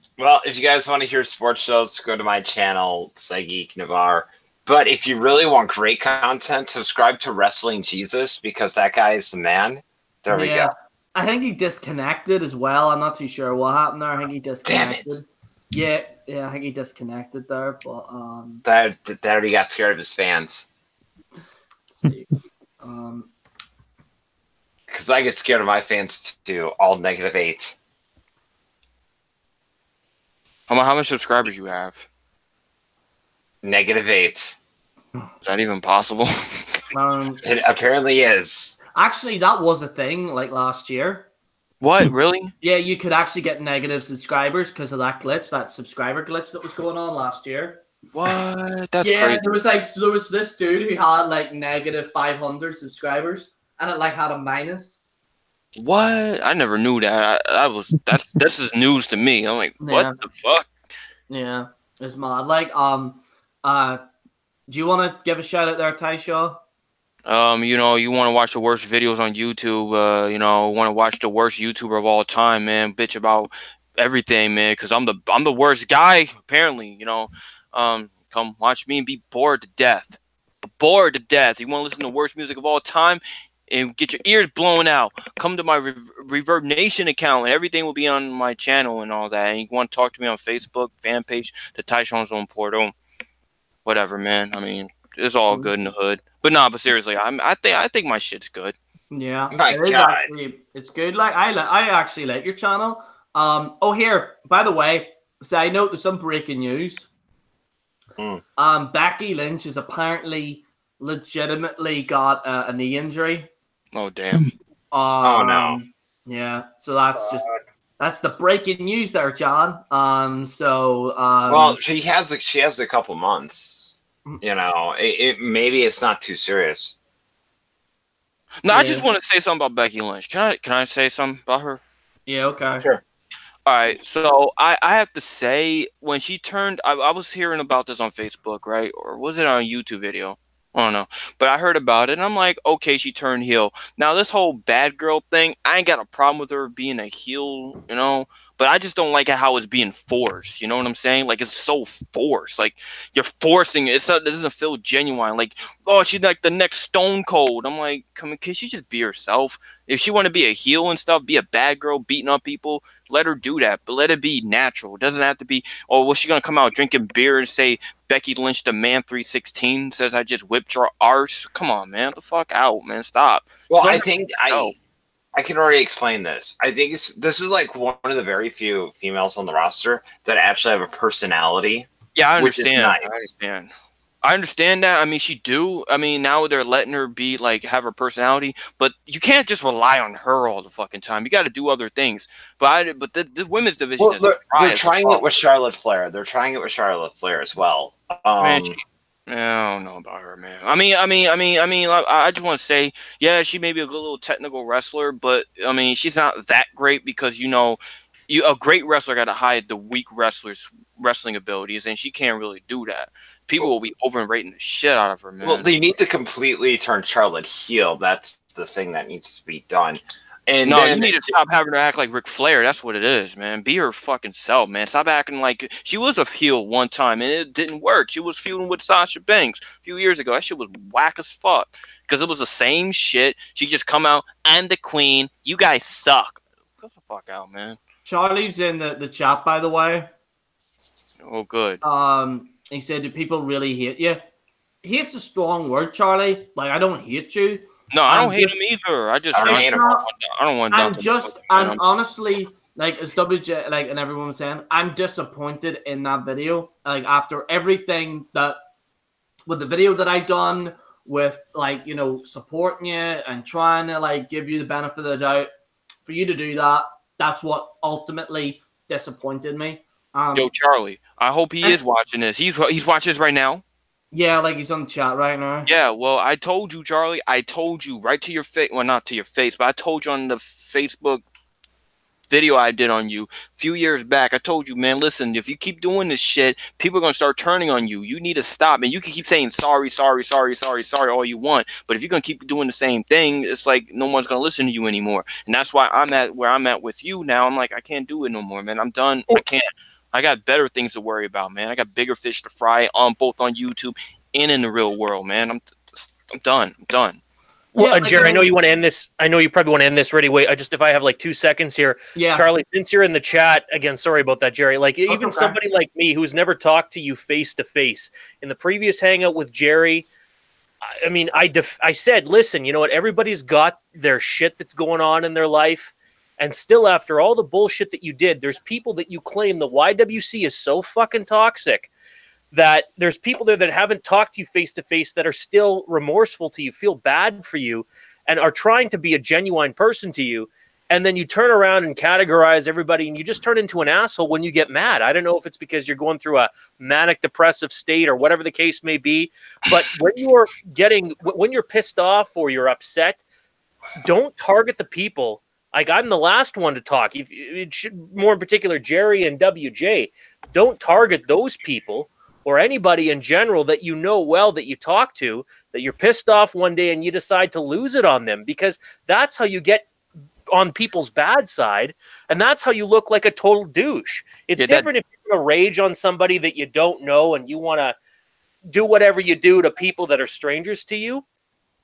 if you guys want to hear sports shows, go to my channel, Geek Navarre. But if you really want great content, subscribe to Wrestling Jesus, because that guy is the man. There we go. I think he disconnected as well. I'm not too sure what happened there. I think he disconnected. Yeah, I think he disconnected there. But that already got scared of his fans. Let's see. Because I get scared of my fans too. All -8. How much subscribers you have? -8. Is that even possible? It apparently is. Actually, that was a thing like last year. What, really? Yeah, you could actually get negative subscribers because of that glitch, that subscriber glitch that was going on last year. What? That's yeah, crazy. there was this dude who had like negative 500 subscribers, and it like had a minus. What? I never knew that. This is news to me. I'm like, what the fuck? Yeah, it's mad. Like, do you want to give a shout out there, Tyshaw? You know, you want to watch the worst videos on YouTube. You know, want to watch the worst YouTuber of all time, man. Bitch about everything, man. Because I'm the worst guy, apparently. You know, come watch me and be bored to death. Bored to death. You want to listen to the worst music of all time and get your ears blown out? Come to my Reverb Nation account, and everything will be on my channel and all that. And you want to talk to me on Facebook fan page, the Tyshawn's Own Portal, whatever, man. I mean, it's all good in the hood. But seriously, I think my shit's good. Yeah, my God, it's good. Like I actually like your channel. Oh, here, by the way, side note, there's some breaking news. Becky Lynch has apparently legitimately got a knee injury. Oh damn. Oh no. Yeah, so that's the breaking news there, John. Well, she has a couple months. You know, maybe it's not too serious. No, Yeah. I just want to say something about Becky Lynch. Can I say something about her? Yeah, okay. Sure. All right, so I have to say, when she turned, I was hearing about this on Facebook, right? Or was it on a YouTube video? I don't know. But I heard about it, and I'm like, okay, she turned heel. Now, this whole bad girl thing, I ain't got a problem with her being a heel, you know? But I just don't like how it's being forced, you know what I'm saying? Like, it's so forced. Like, you're forcing it. It doesn't feel genuine. Like, oh, she's like the next Stone Cold. I'm like, come on, can she just be herself? If she want to be a heel and stuff, be a bad girl, beating up people, let her do that, but let it be natural. It doesn't have to be, oh, was she going to come out drinking beer and say, Becky Lynch, the man 316, says I just whipped your arse? Come on, man. Get the fuck out, man. Stop. Well, So, I think I can already explain this. I think this is like one of the very few females on the roster that actually have a personality. yeah, I which is understand. nice. I understand. I understand that. I mean, she do. I mean, now they're letting her be like have her personality, but you can't just rely on her all the fucking time. You got to do other things. But the women's division Well, is they're trying it with Charlotte Flair. They're trying it with Charlotte Flair as well. Man, I don't know about her, man. I just want to say, yeah, she may be a good little technical wrestler, but I mean, she's not that great because a great wrestler got to hide the weak wrestler's wrestling abilities, and she can't really do that. People will be overrating the shit out of her, man. Well, they need to completely turn Charlotte heel. That's the thing that needs to be done. And no, then, you need to stop having her act like Ric Flair. That's what it is, man. Be her fucking self, man. Stop acting like she was a heel one time and it didn't work. She was feuding with Sasha Banks a few years ago. That shit was whack as fuck because it was the same shit. She just come out, I'm the queen. You guys suck. Get the fuck out, man. Charlie's in the chat, by the way. Oh, good. He said, "Do people really hate you?" Hate's a strong word, Charlie. Like, I don't hate you. No, I don't hate him either. I don't want. I'm honestly, like, as WJ, like, and everyone was saying, I'm disappointed in that video. Like, after everything with the video that I done, with, like, you know, supporting you and trying to, like, give you the benefit of the doubt, for you to do that, that's what ultimately disappointed me. Yo, Charlie, I hope he is watching this. He's watching this right now. Yeah, like, he's on the chat right now. Yeah, well, I told you, Charlie. I told you right to your face. Well, not to your face, but I told you on the Facebook video I did on you a few years back. I told you, man, listen, if you keep doing this shit, people are going to start turning on you. You need to stop. And you can keep saying sorry all you want. But if you're going to keep doing the same thing, it's like no one's going to listen to you anymore. And that's why I'm at where I'm at with you now. I'm like, I can't do it no more, man. I'm done. I can't. I got better things to worry about, man. I got bigger fish to fry both on YouTube and in the real world, man. I'm done. I'm done. Well, Gerry, I know you want to end this. I know you probably want to end this right away. If I have like 2 seconds here. Yeah. Charlie, since you're in the chat, again, sorry about that, Gerry. Like, even somebody like me who's never talked to you face to face, in the previous hangout with Gerry, I mean, I said, listen, you know what? Everybody's got their shit that's going on in their life. And still, after all the bullshit that you did, there's people that you claim the YWC is so fucking toxic that there's people there that haven't talked to you face to face that are still remorseful to you, feel bad for you, and are trying to be a genuine person to you. And then you turn around and categorize everybody, and you just turn into an asshole when you get mad. I don't know if it's because you're going through a manic depressive state or whatever the case may be, but when you're pissed off or you're upset, don't target the people. Like, I'm the last one to talk. It should, more in particular, Gerry and WJ. Don't target those people or anybody in general that you know well, that you talk to, that you're pissed off one day and you decide to lose it on them, because that's how you get on people's bad side, and that's how you look like a total douche. It's different if you're going to rage on somebody that you don't know and you want to do whatever you do to people that are strangers to you.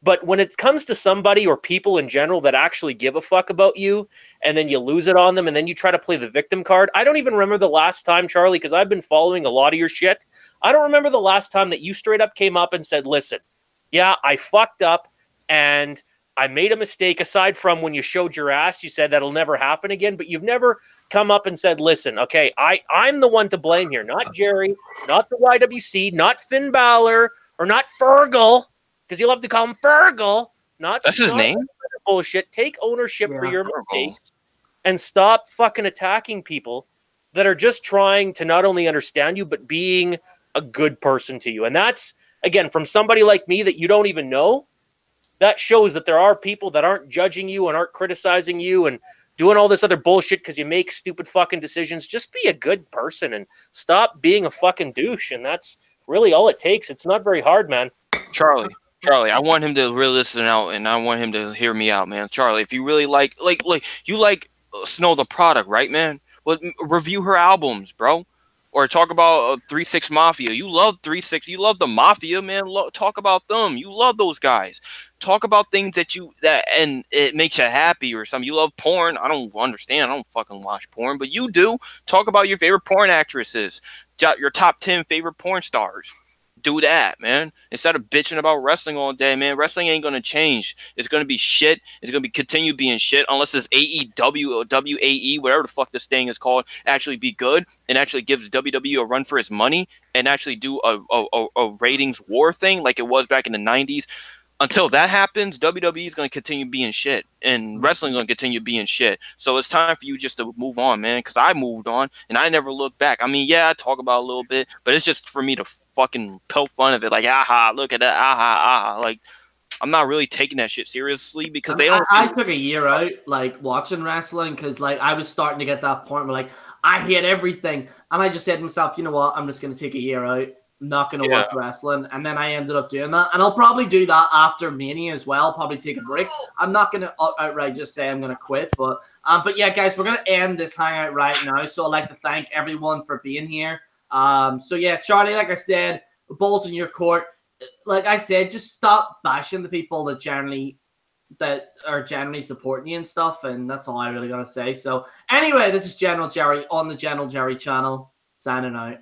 But when it comes to somebody or people in general that actually give a fuck about you, and then you lose it on them, and then you try to play the victim card. I don't even remember the last time, Charlie, because I've been following a lot of your shit. I don't remember the last time that you straight up came up and said, listen, yeah, I fucked up and I made a mistake. Aside from when you showed your ass, you said that'll never happen again, but you've never come up and said, listen, okay, I'm the one to blame here, not Gerry, not the YWC, not Finn Balor, or not Fergal, because you love to call him Fergal. That's his name? Bullshit. Take ownership for your mistakes and stop fucking attacking people that are just trying to not only understand you, but being a good person to you. And that's, again, from somebody like me that you don't even know. that shows that there are people that aren't judging you and aren't criticizing you and doing all this other bullshit because you make stupid fucking decisions. Just be a good person and stop being a fucking douche. And that's really all it takes. It's not very hard, man. Charlie, I want him to really listen out, and I want him to hear me out, man. Charlie, if you really like you like Snow the product, right, man? Well, review her albums, bro. Or talk about 3-6 Mafia. You love 3-6. You love the Mafia, man. Talk about them. You love those guys. Talk about things that and it makes you happy or something. You love porn. I don't understand. I don't fucking watch porn, but you do. Talk about your favorite porn actresses. Your top 10 favorite porn stars. Do that, man. Instead of bitching about wrestling all day, man. Wrestling ain't gonna change. It's gonna be shit. It's gonna continue being shit unless this AEW or WAE, whatever the fuck this thing is called, actually be good and actually gives WWE a run for his money and actually do a ratings war thing like it was back in the 90s. Until that happens, WWE is going to continue being shit, and wrestling is going to continue being shit. So it's time for you just to move on, man, because I moved on, and I never looked back. I mean, yeah, I talk about it a little bit, but it's just for me to fucking poke fun of it, like, aha, look at that, aha. Like, I'm not really taking that shit seriously because they don't. I took a year out, like, watching wrestling because, like, I was starting to get that point where, like, I hate everything. And I just said to myself, you know what, I'm just going to take a year out. Not going to watch wrestling, and then I ended up doing that, and I'll probably do that after Mania as well. Probably take a break. I'm not going to outright just say I'm going to quit, but yeah, guys, we're going to end this hangout right now. So I'd like to thank everyone for being here. So yeah, Charlie, like I said, the ball's in your court. Like I said, just stop bashing the people that are generally supporting you and stuff, and that's all I really got to say. So anyway, this is General Gerry on the General Gerry channel, signing out.